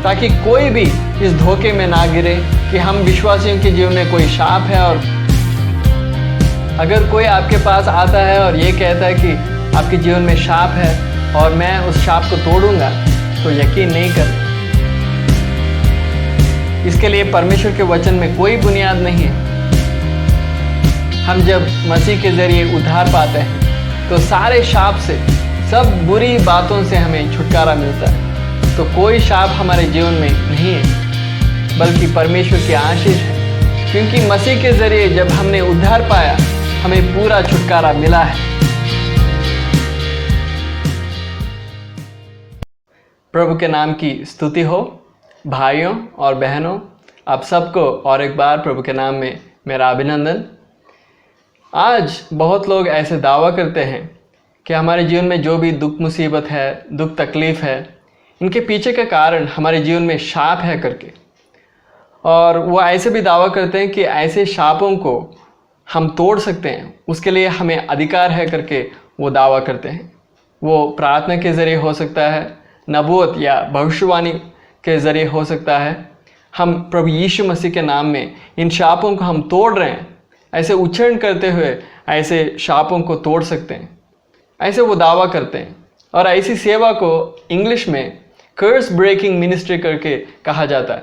ताकि कोई भी इस धोखे में ना गिरे कि हम विश्वासियों के जीवन में कोई शाप है। और अगर कोई आपके पास आता है और ये कहता है कि आपके जीवन में शाप है और मैं उस शाप को तोड़ूंगा, तो यकीन नहीं कर। इसके लिए परमेश्वर के वचन में कोई बुनियाद नहीं है। हम जब मसीह के जरिए उद्धार पाते हैं तो सारे शाप से, सब बुरी बातों से हमें छुटकारा मिलता है। तो कोई शाप हमारे जीवन में नहीं है, बल्कि परमेश्वर की आशीष है, क्योंकि मसीह के जरिए जब हमने उद्धार पाया, हमें पूरा छुटकारा मिला है। प्रभु के नाम की स्तुति हो। भाइयों और बहनों, आप सबको और एक बार प्रभु के नाम में मेरा अभिनंदन। आज बहुत लोग ऐसे दावा करते हैं कि हमारे जीवन में जो भी दुख मुसीबत है, दुख तकलीफ़ है, इनके पीछे का कारण हमारे जीवन में शाप है करके। और वो ऐसे भी दावा करते हैं कि ऐसे शापों को हम तोड़ सकते हैं, उसके लिए हमें अधिकार है करके वो दावा करते हैं। वो प्रार्थना के ज़रिए हो सकता है, नबूवत या भविष्यवाणी के ज़रिए हो सकता है। हम प्रभु यीशु मसीह के नाम में इन शापों को हम तोड़ रहे हैं, ऐसे उच्चारण करते हुए ऐसे शापों को तोड़ सकते हैं, ऐसे वो दावा करते हैं। और ऐसी सेवा को इंग्लिश में कर्स ब्रेकिंग मिनिस्ट्री करके कहा जाता है,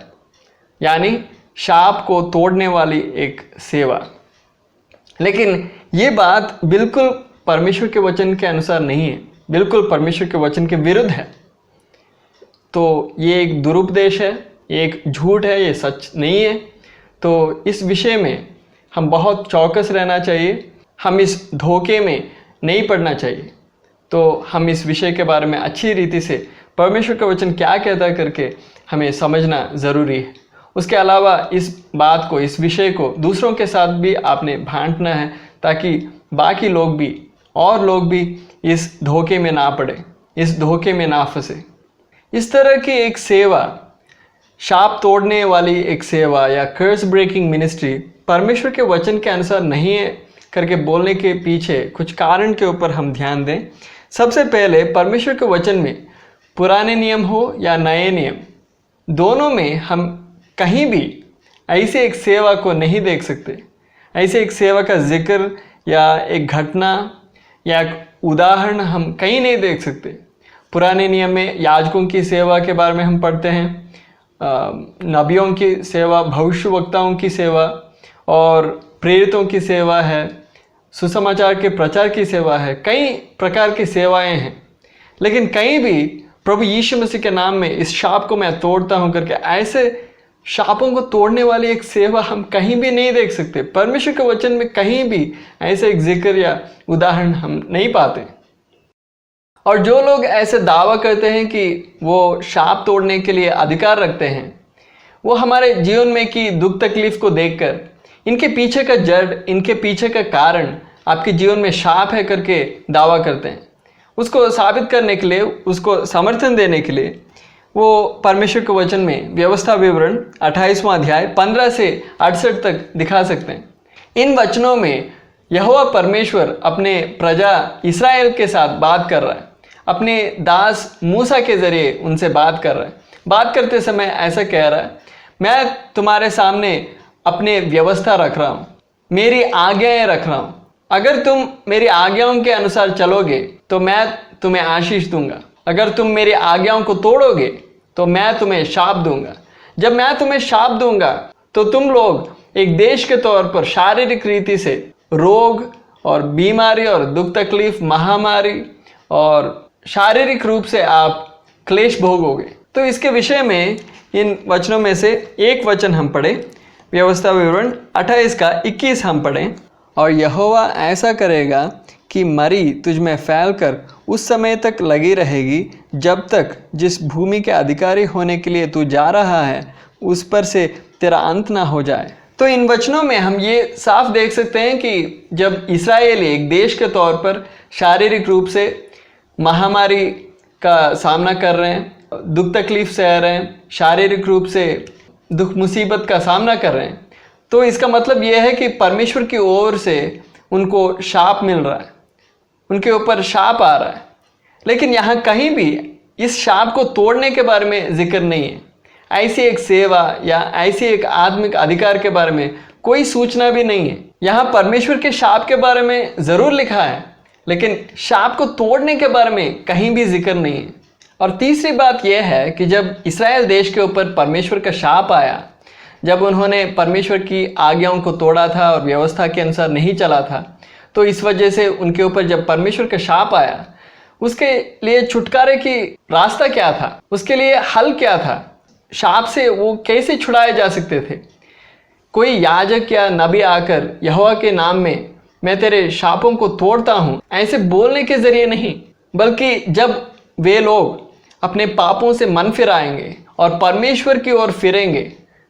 यानी शाप को तोड़ने वाली एक सेवा। लेकिन ये बात बिल्कुल परमेश्वर के वचन के अनुसार नहीं है, बिल्कुल परमेश्वर के वचन के विरुद्ध है। तो ये एक दुरुपदेश है, ये एक झूठ है, ये सच नहीं है। तो इस विषय में हम बहुत चौकस रहना चाहिए, हम इस धोखे में नहीं पड़ना चाहिए। तो हम इस विषय के बारे में अच्छी रीति से परमेश्वर का वचन क्या कहता है करके हमें समझना ज़रूरी है। उसके अलावा इस बात को, इस विषय को दूसरों के साथ भी आपने बांटना है, ताकि बाकी लोग भी और लोग भी इस धोखे में ना पड़े, इस धोखे में ना फंसे। इस तरह की एक सेवा, शाप तोड़ने वाली एक सेवा या कर्स ब्रेकिंग मिनिस्ट्री परमेश्वर के वचन के अनुसार नहीं है करके बोलने के पीछे कुछ कारण के ऊपर हम ध्यान दें। सबसे पहले, परमेश्वर के वचन में पुराने नियम हो या नए नियम, दोनों में हम कहीं भी ऐसे एक सेवा को नहीं देख सकते, ऐसे एक सेवा का जिक्र या एक घटना या एक उदाहरण हम कहीं नहीं देख सकते। पुराने नियम में याजकों की सेवा के बारे में हम पढ़ते हैं, नबियों की सेवा, भविष्यवक्ताओं की सेवा और प्रेरितों की सेवा है, सुसमाचार के प्रचार की सेवा है, कई प्रकार की सेवाएं हैं। लेकिन कहीं भी प्रभु यीशु मसीह के नाम में इस शाप को मैं तोड़ता हूं करके ऐसे शापों को तोड़ने वाली एक सेवा हम कहीं भी नहीं देख सकते। परमेश्वर के वचन में कहीं भी ऐसे एक जिक्र या उदाहरण हम नहीं पाते। और जो लोग ऐसे दावा करते हैं कि वो शाप तोड़ने के लिए अधिकार रखते हैं, वो हमारे जीवन में की दुख तकलीफ को देखकर इनके पीछे का जड़, इनके पीछे का कारण आपके जीवन में शाप है करके दावा करते हैं। उसको साबित करने के लिए, उसको समर्थन देने के लिए वो परमेश्वर के वचन में व्यवस्था विवरण 28वां अध्याय 15 से 68 तक दिखा सकते हैं। इन वचनों में यहोवा परमेश्वर अपने प्रजा इस्राएल के साथ बात कर रहा है, अपने दास मूसा के जरिए उनसे बात कर रहा है। बात करते समय ऐसा कह रहा है, मैं तुम्हारे सामने अपने व्यवस्था रख रहा हूँ, मेरी आज्ञाएं रख रहा हूँ। अगर तुम मेरी आज्ञाओं के अनुसार चलोगे तो मैं तुम्हें आशीष दूंगा, अगर तुम मेरी आज्ञाओं को तोड़ोगे तो मैं तुम्हें शाप दूंगा। जब मैं तुम्हें शाप दूंगा तो तुम लोग एक देश के तौर पर शारीरिक रीति से रोग और बीमारी और दुख तकलीफ, महामारी और शारीरिक रूप से आप क्लेश भोगोगे। तो इसके विषय में इन वचनों में से एक वचन हम पढ़ें, व्यवस्था विवरण 28 का 21 हम पढ़ें। और यहोवा ऐसा करेगा कि मरी तुझ में फैलकर उस समय तक लगी रहेगी जब तक जिस भूमि के अधिकारी होने के लिए तू जा रहा है उस पर से तेरा अंत ना हो जाए। तो इन वचनों में हम ये साफ देख सकते हैं कि जब इस्राएली एक देश के तौर पर शारीरिक रूप से महामारी का सामना कर रहे हैं, दुख तकलीफ सह रहे हैं, शारीरिक रूप से दुख मुसीबत का सामना कर रहे हैं, तो इसका मतलब यह है कि परमेश्वर की ओर से उनको शाप मिल रहा है, उनके ऊपर शाप आ रहा है। लेकिन यहाँ कहीं भी इस शाप को तोड़ने के बारे में जिक्र नहीं है। ऐसी एक सेवा या ऐसी एक आत्मिक अधिकार के बारे में कोई सूचना भी नहीं है। यहाँ परमेश्वर के शाप के बारे में ज़रूर लिखा है, लेकिन शाप को तोड़ने के बारे में कहीं भी जिक्र नहीं है। और तीसरी बात यह है कि जब इस्राएल देश के ऊपर परमेश्वर का शाप आया, जब उन्होंने परमेश्वर की आज्ञाओं को तोड़ा था और व्यवस्था के अनुसार नहीं चला था, तो इस वजह से उनके ऊपर जब परमेश्वर का शाप आया, उसके लिए छुटकारे की रास्ता क्या था, उसके लिए हल क्या था, शाप से वो कैसे छुड़ाए जा सकते थे। कोई याजक या नबी आकर यहोवा के नाम में मैं तेरे शापों को तोड़ता हूँ ऐसे बोलने के जरिए नहीं, बल्कि जब वे लोग अपने पापों से मन फिराएंगे और परमेश्वर की ओर फिरेंगे,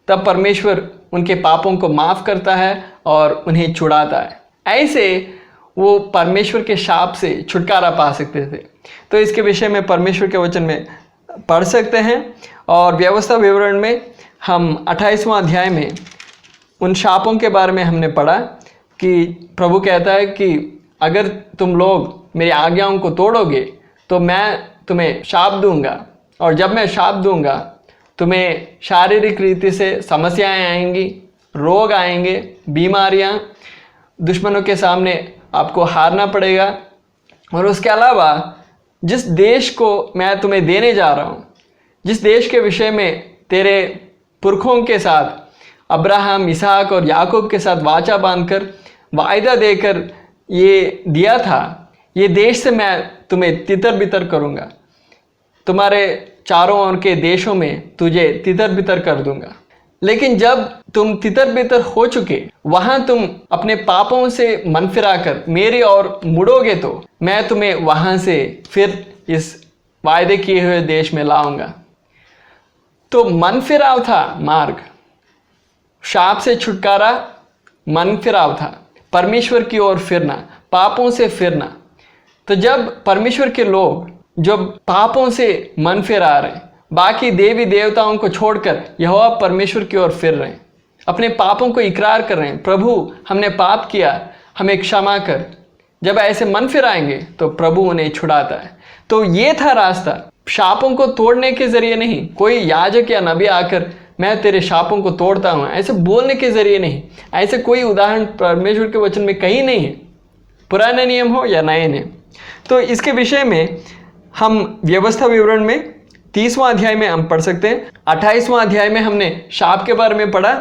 तब परमेश्वर उनके पापों को माफ़ करता है और उन्हें छुड़ाता है। ऐसे वो परमेश्वर के शाप से छुटकारा पा सकते थे। तो इसके विषय में परमेश्वर के वचन में पढ़ सकते हैं। और व्यवस्था विवरण में हम 28वां अध्याय में उन शापों के बारे में हमने पढ़ा कि प्रभु कहता है कि अगर तुम लोग मेरी आज्ञाओं को तोड़ोगे तो मैं तुम्हें शाप दूंगा, और जब मैं शाप दूंगा तुम्हें शारीरिक रीति से समस्याएं आएंगी, रोग आएंगे, बीमारियां, दुश्मनों के सामने आपको हारना पड़ेगा। और उसके अलावा जिस देश को मैं तुम्हें देने जा रहा हूँ, जिस देश के विषय में तेरे पुरखों के साथ अब्राहम, इसहाक और याकूब के साथ वाचा बांधकर वायदा देकर ये दिया था, ये देश से मैं तुम्हें तितर बितर करूँगा, तुम्हारे चारों ओर के देशों में तुझे तितर बितर कर दूंगा। लेकिन जब तुम तितर बितर हो चुके, वहां तुम अपने पापों से मन फिराकर मेरी ओर मुड़ोगे तो मैं तुम्हें वहां से फिर इस वायदे किए हुए देश में लाऊंगा। तो मन फिराव था मार्ग, शाप से छुटकारा मन फिराव था, परमेश्वर की ओर फिरना, पापों से फिरना। तो जब परमेश्वर के लोग जो पापों से मन फिरा रहे, बाकी देवी देवताओं को छोड़कर यहोवा परमेश्वर की ओर फिर रहे हैं, अपने पापों को इकरार कर रहे हैं, प्रभु हमने पाप किया, हमें क्षमा कर, जब ऐसे मन फिराएंगे तो प्रभु उन्हें छुड़ाता है। तो ये था रास्ता, शापों को तोड़ने के जरिए नहीं, कोई याजक या नबी आकर मैं तेरे शापों को तोड़ता हूँ ऐसे बोलने के जरिए नहीं। ऐसे कोई उदाहरण परमेश्वर के वचन में कहीं नहीं है, पुराने नियम हो या नए नियम। तो इसके विषय में हम व्यवस्था विवरण में 30वां अध्याय में हम पढ़ सकते हैं। 28वां अध्याय में हमने शाप के बारे में पढ़ा,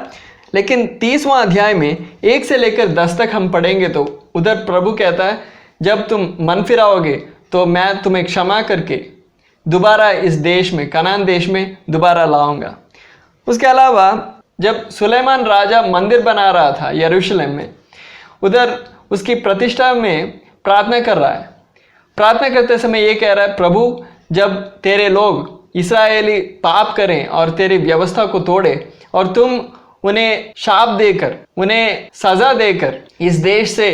लेकिन 30वां अध्याय में 1 से लेकर 10 तक हम पढ़ेंगे तो उधर प्रभु कहता है जब तुम मन फिराओगे तो मैं तुम्हें क्षमा करके दोबारा इस देश में, कनान देश में दोबारा लाऊंगा। उसके अलावा जब सुलेमान राजा मंदिर बना रहा था यरूशलेम में, उधर उसकी प्रतिष्ठा में प्रार्थना कर रहा है। प्रार्थना करते समय ये कह रहा है, प्रभु जब तेरे लोग इस्राएली पाप करें और तेरी व्यवस्था को तोड़े और तुम उन्हें शाप देकर, उन्हें सजा देकर इस देश से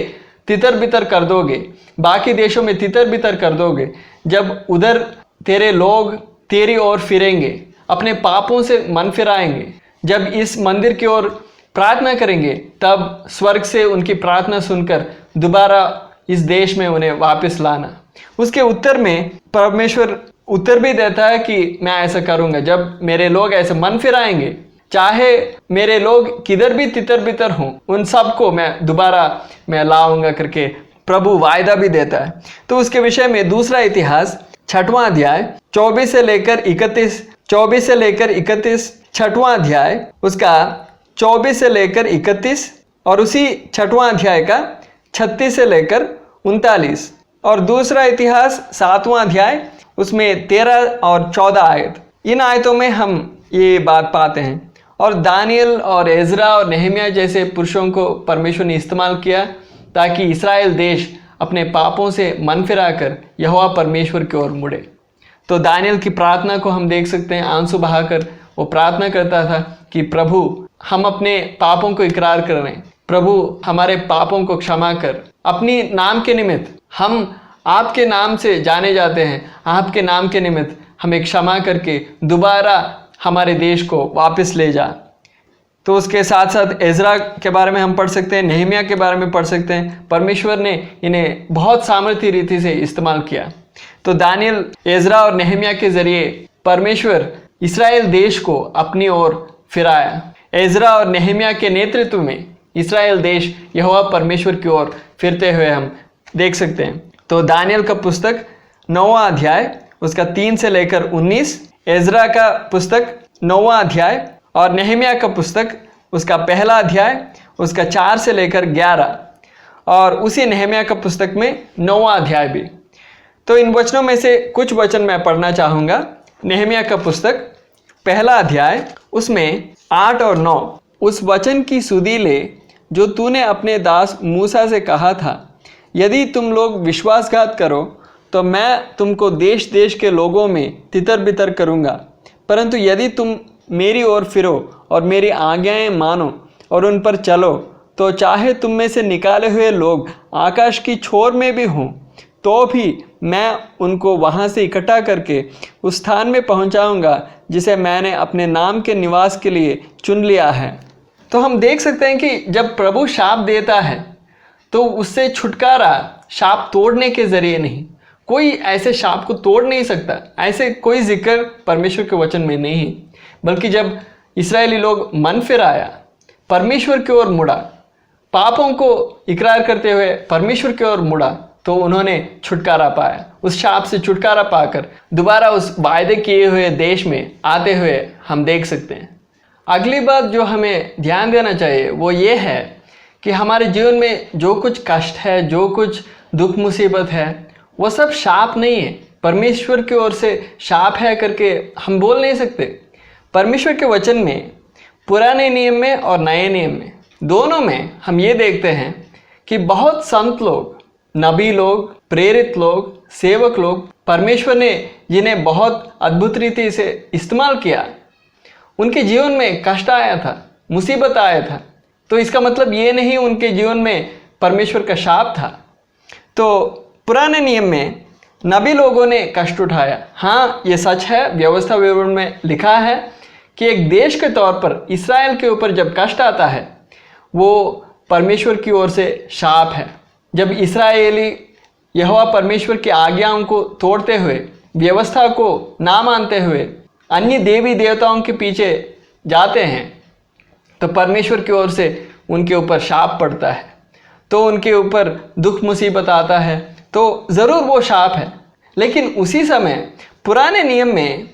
तितर बितर कर दोगे, बाकी देशों में तितर बितर कर दोगे, जब उधर तेरे लोग तेरी ओर फिरेंगे, अपने पापों से मन फिराएंगे, जब इस मंदिर की ओर प्रार्थना करेंगे, तब स्वर्ग से उनकी प्रार्थना सुनकर दोबारा इस देश में उन्हें वापस लाना। उसके उत्तर में परमेश्वर उत्तर भी देता है कि मैं ऐसा करूंगा, जब मेरे लोग ऐसे मन फिराएंगे, चाहे मेरे लोग किधर भी तितर बितर हों, उन सबको मैं दोबारा मैं लाऊंगा करके प्रभु वायदा भी देता है। तो उसके विषय में दूसरा इतिहास 6वां अध्याय 24 से लेकर 31, 6वां अध्याय उसका 24 से लेकर 31 और उसी 6वां अध्याय का 36 से लेकर 39, और दूसरा इतिहास 7वां अध्याय उसमें 13 और 14 आयत। इन आयतों में हम ये बात पाते हैं। और दानियल और एजरा और नेहमिया जैसे पुरुषों को परमेश्वर ने इस्तेमाल किया ताकि इस्राएल देश अपने पापों से मन फिराकर यहोवा परमेश्वर की ओर मुड़े। तो दानियल की प्रार्थना को हम देख सकते हैं, आंसू बहाकर वो प्रार्थना करता था कि प्रभु हम अपने पापों को इकरार कर रहे हैं, प्रभु हमारे पापों को क्षमा कर, अपनी नाम के निमित्त हम आपके नाम से जाने जाते हैं, आपके नाम के निमित्त हमें क्षमा करके दोबारा हमारे देश को वापस ले जा। तो उसके साथ साथ एजरा के बारे में हम पढ़ सकते हैं, नेहमिया के बारे में पढ़ सकते हैं। परमेश्वर ने इन्हें बहुत सामर्थ्य रीति से इस्तेमाल किया। तो दानियल, एजरा और नेहमिया के जरिए परमेश्वर इस्राएल देश को अपनी ओर फिराया। एजरा और नेहमिया के नेतृत्व में इस्राएल देश यहोवा परमेश्वर की ओर फिरते हुए हम देख सकते हैं। तो दानियल का पुस्तक 9वां अध्याय उसका 3 से लेकर 19, एजरा का पुस्तक 9वां अध्याय और नेहमिया का पुस्तक उसका पहला अध्याय उसका 4 से लेकर 11 और उसी नेहमिया का पुस्तक में 9वां अध्याय भी। तो इन वचनों में से कुछ वचन मैं पढ़ना चाहूँगा। नेहमिया का पुस्तक पहला अध्याय उसमें 8 और 9, उस वचन की सुधि ले जो तूने अपने दास मूसा से कहा था, यदि तुम लोग विश्वासघात करो तो मैं तुमको देश देश के लोगों में तितर बितर करूँगा, परंतु यदि तुम मेरी ओर फिरो और मेरी आज्ञाएं मानो और उन पर चलो, तो चाहे तुम में से निकाले हुए लोग आकाश की छोर में भी हों, तो भी मैं उनको वहाँ से इकट्ठा करके उस स्थान में पहुँचाऊँगा जिसे मैंने अपने नाम के निवास के लिए चुन लिया है। तो हम देख सकते हैं कि जब प्रभु शाप देता है तो उससे छुटकारा शाप तोड़ने के ज़रिए नहीं, कोई ऐसे शाप को तोड़ नहीं सकता, ऐसे कोई जिक्र परमेश्वर के वचन में नहीं। बल्कि जब इस्राएली लोग मन फिराया, परमेश्वर की ओर मुड़ा, पापों को इकरार करते हुए परमेश्वर की ओर मुड़ा, तो उन्होंने छुटकारा पाया। उस शाप से छुटकारा पाकर दोबारा उस वायदे किए हुए देश में आते हुए हम देख सकते हैं। अगली बात जो हमें ध्यान देना चाहिए वो ये है कि हमारे जीवन में जो कुछ कष्ट है, जो कुछ दुख मुसीबत है, वो सब शाप नहीं है। परमेश्वर की ओर से शाप है करके हम बोल नहीं सकते। परमेश्वर के वचन में पुराने नियम में और नए नियम में दोनों में हम ये देखते हैं कि बहुत संत लोग, नबी लोग, प्रेरित लोग, सेवक लोग, परमेश्वर ने जिन्हें बहुत अद्भुत रीति से इस्तेमाल किया, उनके जीवन में कष्ट आया था, मुसीबत आया था। तो इसका मतलब ये नहीं उनके जीवन में परमेश्वर का शाप था। तो पुराने नियम में नबी लोगों ने कष्ट उठाया। हाँ, ये सच है, व्यवस्था विवरण में लिखा है कि एक देश के तौर पर इस्राएल के ऊपर जब कष्ट आता है वो परमेश्वर की ओर से शाप है। जब इस्राएली यहोवा परमेश्वर की आज्ञाओं को तोड़ते हुए, व्यवस्था को ना मानते हुए अन्य देवी देवताओं के पीछे जाते हैं, तो परमेश्वर की ओर से उनके ऊपर शाप पड़ता है, तो उनके ऊपर दुख मुसीबत आता है, तो ज़रूर वो शाप है। लेकिन उसी समय पुराने नियम में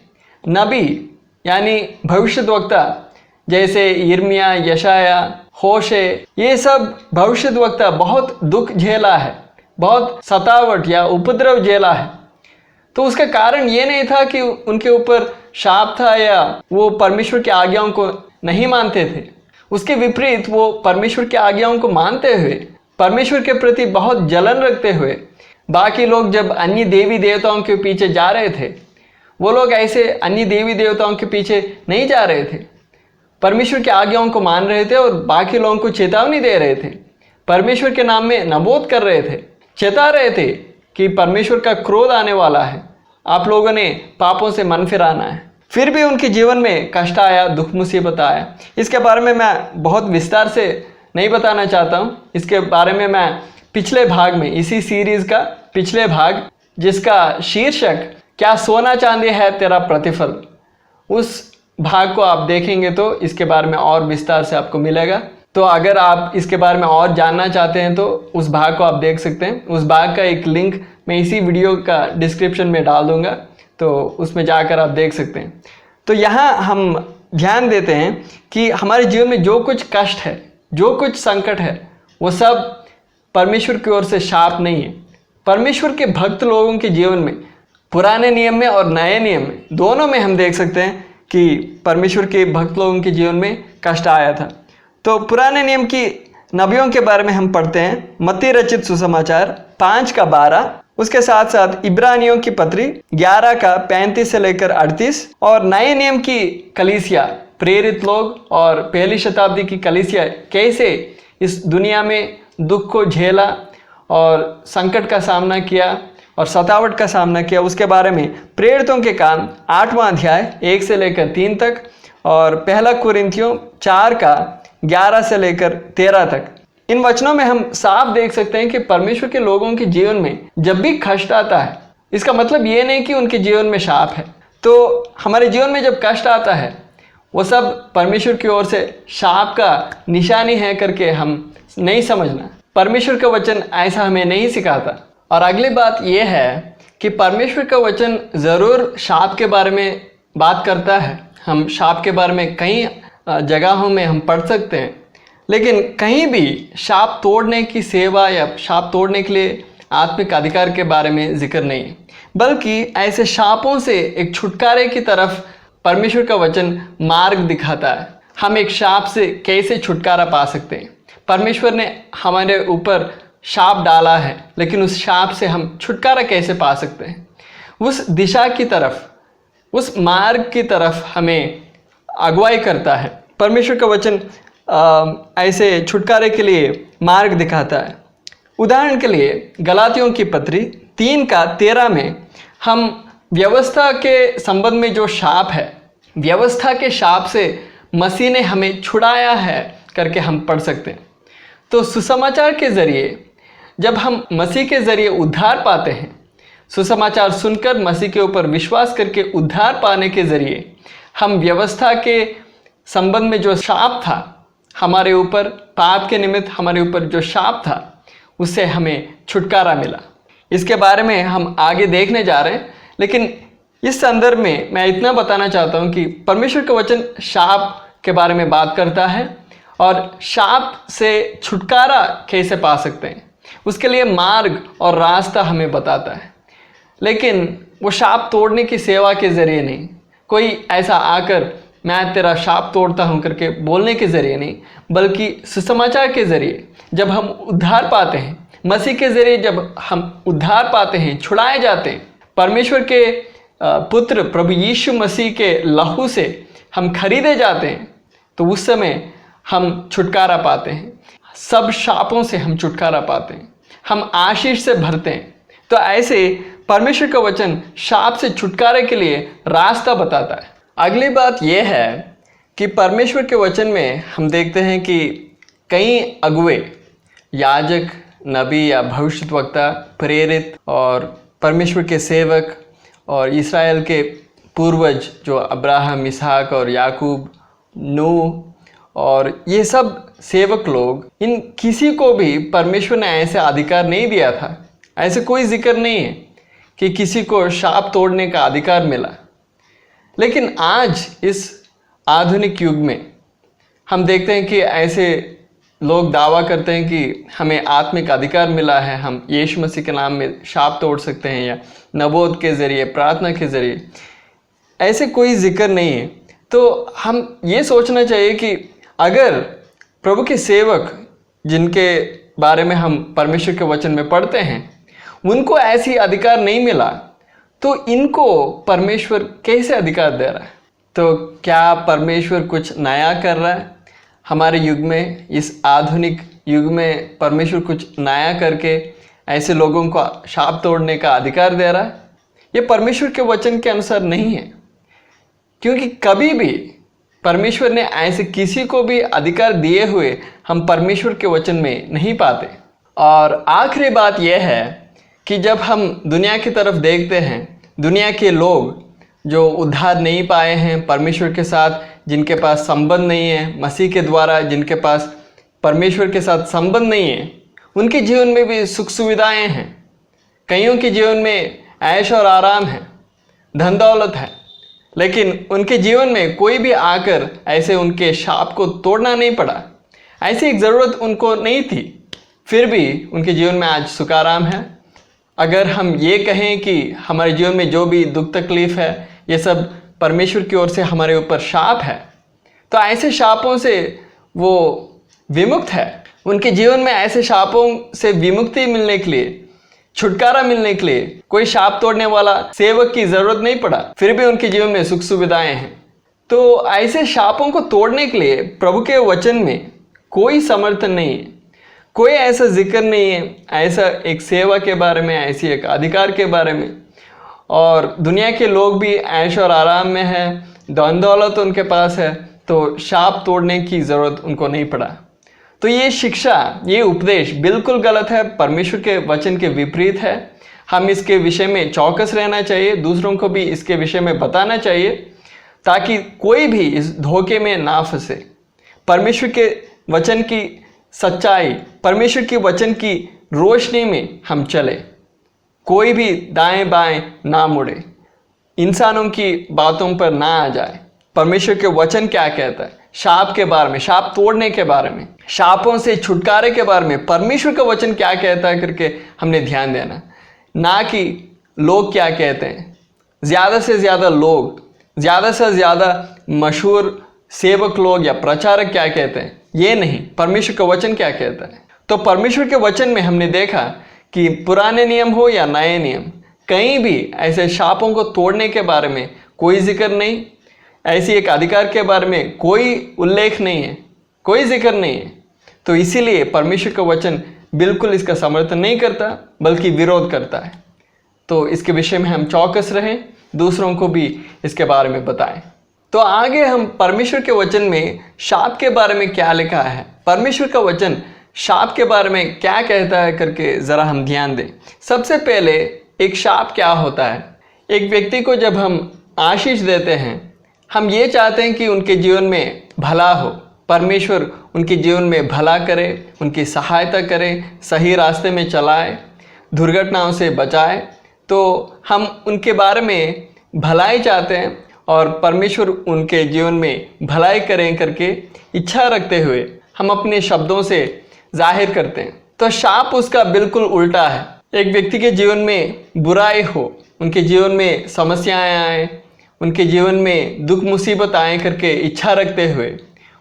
नबी यानी भविष्यद्वक्ता जैसे यिर्मयाह, यशाया, होशे, ये सब भविष्यद्वक्ता बहुत दुख झेला है, बहुत सतावट या उपद्रव झेला है। तो उसका कारण ये नहीं था कि उनके ऊपर शाप था या वो परमेश्वर की आज्ञाओं को नहीं मानते थे। उसके विपरीत वो परमेश्वर की आज्ञाओं को मानते हुए, परमेश्वर के प्रति बहुत जलन रखते हुए, बाकी लोग जब अन्य देवी देवताओं के पीछे जा रहे थे, वो लोग ऐसे अन्य देवी देवताओं के पीछे नहीं जा रहे थे, परमेश्वर की आज्ञाओं को मान रहे थे और बाकी लोगों को चेतावनी दे रहे थे, परमेश्वर के नाम में नबोध कर रहे थे, चेता रहे थे कि परमेश्वर का क्रोध आने वाला है, आप लोगों ने पापों से मन फिराना है। फिर भी उनके जीवन में कष्ट आया, दुख मुसीबत आया। इसके बारे में मैं बहुत विस्तार से नहीं बताना चाहता हूँ। इसके बारे में मैं पिछले भाग में, इसी सीरीज़ का पिछले भाग जिसका शीर्षक क्या सोना चांदी है तेरा प्रतिफल, उस भाग को आप देखेंगे तो इसके बारे में और विस्तार से आपको मिलेगा। तो अगर आप इसके बारे में और जानना चाहते हैं तो उस भाग को आप देख सकते हैं। उस भाग का एक लिंक मैं इसी वीडियो का डिस्क्रिप्शन में डाल दूंगा, तो उसमें जाकर आप देख सकते हैं। तो यहाँ हम ध्यान देते हैं कि हमारे जीवन में जो कुछ कष्ट है, जो कुछ संकट है, वो सब परमेश्वर की ओर से शाप नहीं है। परमेश्वर के भक्त लोगों के जीवन में पुराने नियम में और नए नियम में दोनों में हम देख सकते हैं कि परमेश्वर के भक्त लोगों के जीवन में कष्ट आया था। तो पुराने नियम की नबियों के बारे में हम पढ़ते हैं। मत्ती रचित सुसमाचार 5 का 12, उसके साथ साथ इब्रानियों की पत्री 11 का 35 से लेकर 38 और नए नियम की कलीसिया, प्रेरित लोग और पहली शताब्दी की कलीसिया कैसे इस दुनिया में दुख को झेला और संकट का सामना किया और सतावट का सामना किया, उसके बारे में प्रेरितों के काम 8वां अध्याय 1 से लेकर 3 तक और पहला कुरिन्थियों 4 का 11 से लेकर 13 तक। इन वचनों में हम साफ देख सकते हैं कि परमेश्वर के लोगों के जीवन में जब भी कष्ट आता है, इसका मतलब ये नहीं कि उनके जीवन में शाप है। तो हमारे जीवन में जब कष्ट आता है वो सब परमेश्वर की ओर से शाप का निशानी है करके हम नहीं समझना। परमेश्वर का वचन ऐसा हमें नहीं सिखाता। और अगली बात यह है कि परमेश्वर का वचन ज़रूर शाप के बारे में बात करता है। हम शाप के बारे में कई जगहों में हम पढ़ सकते हैं, लेकिन कहीं भी शाप तोड़ने की सेवा या शाप तोड़ने के लिए आत्मिक अधिकार के बारे में जिक्र नहीं है, बल्कि ऐसे शापों से एक छुटकारे की तरफ परमेश्वर का वचन मार्ग दिखाता है। हम एक शाप से कैसे छुटकारा पा सकते हैं। परमेश्वर ने हमारे ऊपर शाप डाला है, लेकिन उस शाप से हम छुटकारा कैसे पा सकते हैं, उस दिशा की तरफ, उस मार्ग की तरफ हमें अगुवाई करता है। परमेश्वर का वचन ऐसे छुटकारे के लिए मार्ग दिखाता है। उदाहरण के लिए गलातियों की पत्री 3:13 में हम व्यवस्था के संबंध में जो शाप है, व्यवस्था के शाप से मसीह ने हमें छुड़ाया है करके हम पढ़ सकते हैं। तो सुसमाचार के ज़रिए जब हम मसीह के ज़रिए उद्धार पाते हैं, सुसमाचार सुनकर मसीह के ऊपर विश्वास करके उद्धार पाने के ज़रिए हम व्यवस्था के संबंध में जो शाप था हमारे ऊपर, पाप के निमित्त हमारे ऊपर जो शाप था, उससे हमें छुटकारा मिला। इसके बारे में हम आगे देखने जा रहे हैं, लेकिन इस संदर्भ में मैं इतना बताना चाहता हूँ कि परमेश्वर का वचन शाप के बारे में बात करता है और शाप से छुटकारा कैसे पा सकते हैं, उसके लिए मार्ग और रास्ता हमें बताता है। लेकिन वो शाप तोड़ने की सेवा के ज़रिए नहीं, कोई ऐसा आकर मैं तेरा शाप तोड़ता हूँ करके बोलने के ज़रिए नहीं, बल्कि सुसमाचार के ज़रिए जब हम उद्धार पाते हैं, मसीह के ज़रिए जब हम उद्धार पाते हैं, छुड़ाए जाते हैं, परमेश्वर के पुत्र प्रभु यीशु मसीह के लहू से हम खरीदे जाते हैं, तो उस समय हम छुटकारा पाते हैं। सब शापों से हम छुटकारा पाते हैं, हम आशीष से भरते हैं। तो ऐसे परमेश्वर का वचन शाप से छुटकारे के लिए रास्ता बताता है। अगली बात यह है कि परमेश्वर के वचन में हम देखते हैं कि कई अगुवे, याजक, नबी या भविष्यद्वक्ता, प्रेरित और परमेश्वर के सेवक और इस्राएल के पूर्वज जो अब्राहम, इसहाक और याकूब, नूह और ये सब सेवक लोग, इन किसी को भी परमेश्वर ने ऐसे अधिकार नहीं दिया था। ऐसे कोई जिक्र नहीं है कि किसी को शाप तोड़ने का अधिकार मिला। लेकिन आज इस आधुनिक युग में हम देखते हैं कि ऐसे लोग दावा करते हैं कि हमें आत्मिक अधिकार मिला है, हम यीशु मसीह के नाम में शाप तोड़ सकते हैं, या नबूवत के ज़रिए, प्रार्थना के ज़रिए। ऐसे कोई जिक्र नहीं है। तो हम ये सोचना चाहिए कि अगर प्रभु के सेवक जिनके बारे में हम परमेश्वर के वचन में पढ़ते हैं, उनको ऐसी अधिकार नहीं मिला, तो इनको परमेश्वर कैसे अधिकार दे रहा है? तो क्या परमेश्वर कुछ नया कर रहा है हमारे युग में? इस आधुनिक युग में परमेश्वर कुछ नया करके ऐसे लोगों को शाप तोड़ने का अधिकार दे रहा है? ये परमेश्वर के वचन के अनुसार नहीं है, क्योंकि कभी भी परमेश्वर ने ऐसे किसी को भी अधिकार दिए हुए हम परमेश्वर के वचन में नहीं पाते। और आखिरी बात यह है कि जब हम दुनिया की तरफ देखते हैं, दुनिया के लोग जो उद्धार नहीं पाए हैं परमेश्वर के साथ, जिनके पास संबंध नहीं है मसीह के द्वारा, जिनके पास परमेश्वर के साथ संबंध नहीं है, उनके जीवन में भी सुख सुविधाएं हैं, कईयों के जीवन में ऐश और आराम है, धन दौलत है, लेकिन उनके जीवन में कोई भी आकर ऐसे उनके शाप को तोड़ना नहीं पड़ा। ऐसी एक ज़रूरत उनको नहीं थी, फिर भी उनके जीवन में आज सुख आराम है। अगर हम ये कहें कि हमारे जीवन में जो भी दुख तकलीफ़ है ये सब परमेश्वर की ओर से हमारे ऊपर शाप है, तो ऐसे शापों से वो विमुक्त है। उनके जीवन में ऐसे शापों से विमुक्ति मिलने के लिए, छुटकारा मिलने के लिए कोई शाप तोड़ने वाला सेवक की ज़रूरत नहीं पड़ा, फिर भी उनके जीवन में सुख सुविधाएं हैं। तो ऐसे शापों को तोड़ने के लिए प्रभु के वचन में कोई समर्थन नहीं है, कोई ऐसा जिक्र नहीं है, ऐसा एक सेवा के बारे में, ऐसी एक अधिकार के बारे में। और दुनिया के लोग भी ऐश और आराम में है, धन दौलत उनके पास है, तो शाप तोड़ने की ज़रूरत उनको नहीं पड़ा। तो ये शिक्षा, ये उपदेश बिल्कुल गलत है, परमेश्वर के वचन के विपरीत है। हम इसके विषय में चौकस रहना चाहिए, दूसरों को भी इसके विषय में बताना चाहिए ताकि कोई भी इस धोखे में ना फंसे। परमेश्वर के वचन की सच्चाई, परमेश्वर के वचन की रोशनी में हम चले, कोई भी दाएं बाएं ना मुड़े, इंसानों की बातों पर ना आ जाए। परमेश्वर के वचन क्या कहता है शाप के बारे में, शाप तोड़ने के बारे में, शापों से छुटकारे के बारे में परमेश्वर का वचन क्या कहता है करके हमने ध्यान देना, ना कि लोग क्या कहते हैं। ज़्यादा से ज़्यादा लोग, ज़्यादा से ज़्यादा मशहूर सेवक लोग या प्रचारक क्या कहते हैं, ये नहीं, परमेश्वर का वचन क्या कहता है। तो परमेश्वर के वचन में हमने देखा कि पुराने नियम हो या नए नियम, कहीं भी ऐसे शापों को तोड़ने के बारे में कोई जिक्र नहीं, ऐसी एक अधिकार के बारे में कोई उल्लेख नहीं है, कोई जिक्र नहीं है। तो इसीलिए परमेश्वर का वचन बिल्कुल इसका समर्थन नहीं करता बल्कि विरोध करता है। तो इसके विषय में हम चौकस रहें, दूसरों को भी इसके बारे में बताएं। तो आगे हम परमेश्वर के वचन में शाप के बारे में क्या लिखा है, परमेश्वर का वचन शाप के बारे में क्या कहता है करके ज़रा हम ध्यान दें। सबसे पहले एक शाप क्या होता है। एक व्यक्ति को जब हम आशीष देते हैं, हम ये चाहते हैं कि उनके जीवन में भला हो, परमेश्वर उनके जीवन में भला करे, उनकी सहायता करे, सही रास्ते में चलाए, दुर्घटनाओं से बचाए। तो हम उनके बारे में भलाई चाहते हैं और परमेश्वर उनके जीवन में भलाई करें करके इच्छा रखते हुए हम अपने शब्दों से जाहिर करते हैं। तो शाप उसका बिल्कुल उल्टा है। एक व्यक्ति के जीवन में बुराई हो, उनके जीवन में समस्याएं आए, उनके जीवन में दुख मुसीबत आए करके इच्छा रखते हुए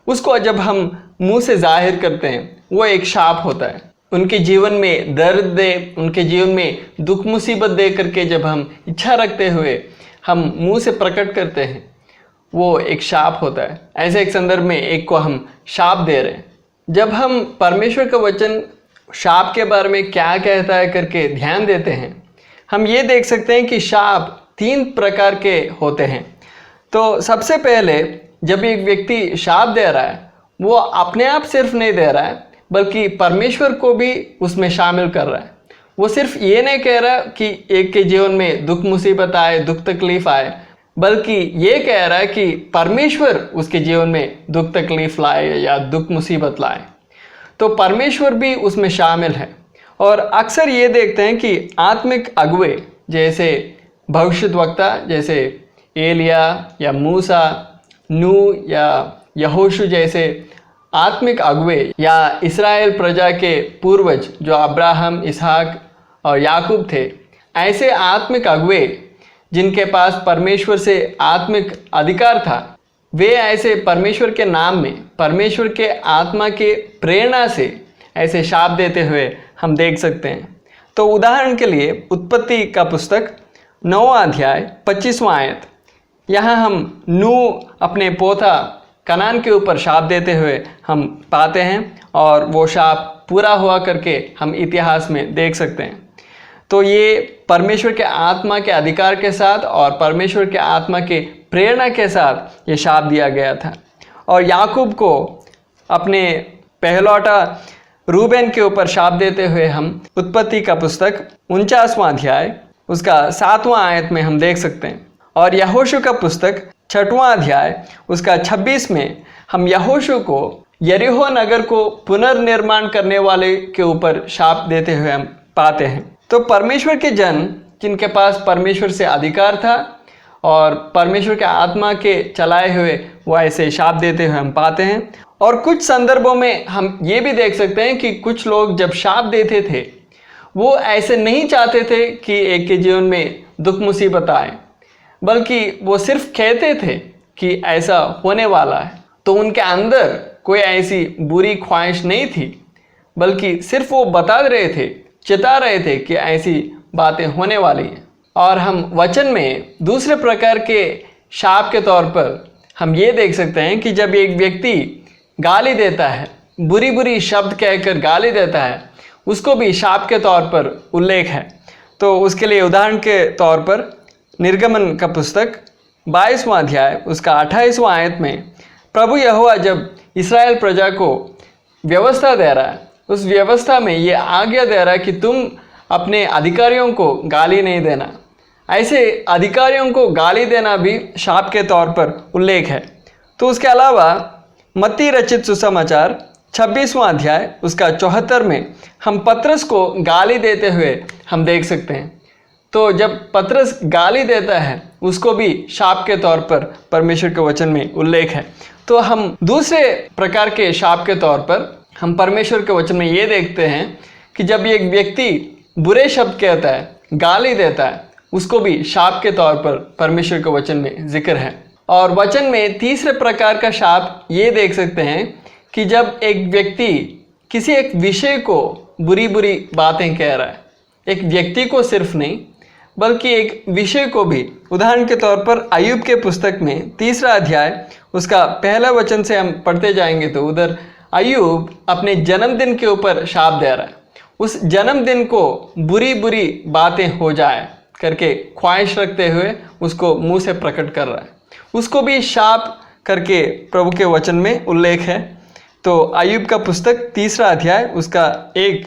उसको जब हम मुंह से जाहिर करते हैं, वो एक शाप होता है। उनके जीवन में दर्द दे, उनके जीवन में दुख मुसीबत दे करके जब हम इच्छा रखते हुए हम मुंह से प्रकट करते हैं, वो एक शाप होता है। ऐसे एक संदर्भ में एक को हम शाप दे रहे हैं। जब हम परमेश्वर का वचन शाप के बारे में क्या कहता है करके ध्यान देते हैं, हम ये देख सकते हैं कि शाप 3 प्रकार के होते हैं। तो सबसे पहले जब एक व्यक्ति शाप दे रहा है, वो अपने आप सिर्फ नहीं दे रहा है बल्कि परमेश्वर को भी उसमें शामिल कर रहा है। वो सिर्फ ये नहीं कह रहा कि एक के जीवन में दुख मुसीबत आए, दुख तकलीफ आए, बल्कि ये कह रहा है कि परमेश्वर उसके जीवन में दुख तकलीफ लाए या दुख मुसीबत लाए। तो परमेश्वर भी उसमें शामिल है। और अक्सर ये देखते हैं कि आत्मिक अगुवे जैसे भविष्यद्वक्ता, जैसे एलिया या मूसा, नू या यहोशू जैसे आत्मिक अगुवे, या इस्राएल प्रजा के पूर्वज जो अब्राहम, इसहाक और याकूब थे, ऐसे आत्मिक अगुवे जिनके पास परमेश्वर से आत्मिक अधिकार था, वे ऐसे परमेश्वर के नाम में, परमेश्वर के आत्मा के प्रेरणा से ऐसे शाप देते हुए हम देख सकते हैं। तो उदाहरण के लिए उत्पत्ति का पुस्तक 9वां अध्याय 25वां आयत, यहाँ हम नू अपने पोता कनान के ऊपर शाप देते हुए हम पाते हैं और वो शाप पूरा हुआ करके हम इतिहास में देख सकते हैं। तो ये परमेश्वर के आत्मा के अधिकार के साथ और परमेश्वर के आत्मा के प्रेरणा के साथ ये शाप दिया गया था। और याकूब को अपने पहलौटा रूबेन के ऊपर शाप देते हुए हम उत्पत्ति का पुस्तक 49वां अध्याय उसका 7वां आयत में हम देख सकते हैं। और यहोशू का पुस्तक 6वां अध्याय उसका 26 में हम यहोशू को यरीहो नगर को पुनर्निर्माण करने वाले के ऊपर शाप देते हुए हम पाते हैं। तो परमेश्वर के जन जिनके पास परमेश्वर से अधिकार था और परमेश्वर के आत्मा के चलाए हुए वो ऐसे शाप देते हुए हम पाते हैं। और कुछ संदर्भों में हम ये भी देख सकते हैं कि कुछ लोग जब शाप देते थे, वो ऐसे नहीं चाहते थे कि एक के जीवन में दुख मुसीबत आए, बल्कि वो सिर्फ कहते थे कि ऐसा होने वाला है। तो उनके अंदर कोई ऐसी बुरी ख्वाहिश नहीं थी, बल्कि सिर्फ वो बता रहे थे, चिता रहे थे कि ऐसी बातें होने वाली हैं। और हम वचन में दूसरे प्रकार के शाप के तौर पर हम ये देख सकते हैं कि जब एक व्यक्ति गाली देता है, बुरी बुरी शब्द कहकर गाली देता है, उसको भी शाप के तौर पर उल्लेख है। तो उसके लिए उदाहरण के तौर पर निर्गमन का पुस्तक 22वां अध्याय उसका 28वां आयत में प्रभु यहोवा जब इस्राएल प्रजा को व्यवस्था दे रहा है, उस व्यवस्था में ये आज्ञा दे रहा है कि तुम अपने अधिकारियों को गाली नहीं देना। ऐसे अधिकारियों को गाली देना भी शाप के तौर पर उल्लेख है। तो उसके अलावा मत्ती रचित सुसमाचार 26वां अध्याय उसका 74 में हम पतरस को गाली देते हुए हम देख सकते हैं। तो जब पतरस गाली देता है उसको भी शाप के तौर पर परमेश्वर के वचन में उल्लेख है। तो हम दूसरे प्रकार के शाप के तौर पर हम परमेश्वर के वचन में ये देखते हैं कि जब एक व्यक्ति बुरे शब्द कहता है, गाली देता है, उसको भी शाप के तौर पर परमेश्वर के वचन में जिक्र है। और वचन में तीसरे प्रकार का शाप ये देख सकते हैं कि जब एक व्यक्ति किसी एक विषय को बुरी बुरी बातें कह रहा है, एक व्यक्ति को सिर्फ नहीं बल्कि एक विषय को भी। उदाहरण के तौर पर अय्यूब के पुस्तक में 3रा अध्याय उसका पहला वचन से हम पढ़ते जाएंगे तो उधर अय्यूब अपने जन्मदिन के ऊपर शाप दे रहा है। उस जन्मदिन को बुरी बुरी बातें हो जाए करके ख्वाहिश रखते हुए उसको मुंह से प्रकट कर रहा है। उसको भी शाप करके प्रभु के वचन में उल्लेख है। तो अय्यूब का पुस्तक 3रा अध्याय उसका 1।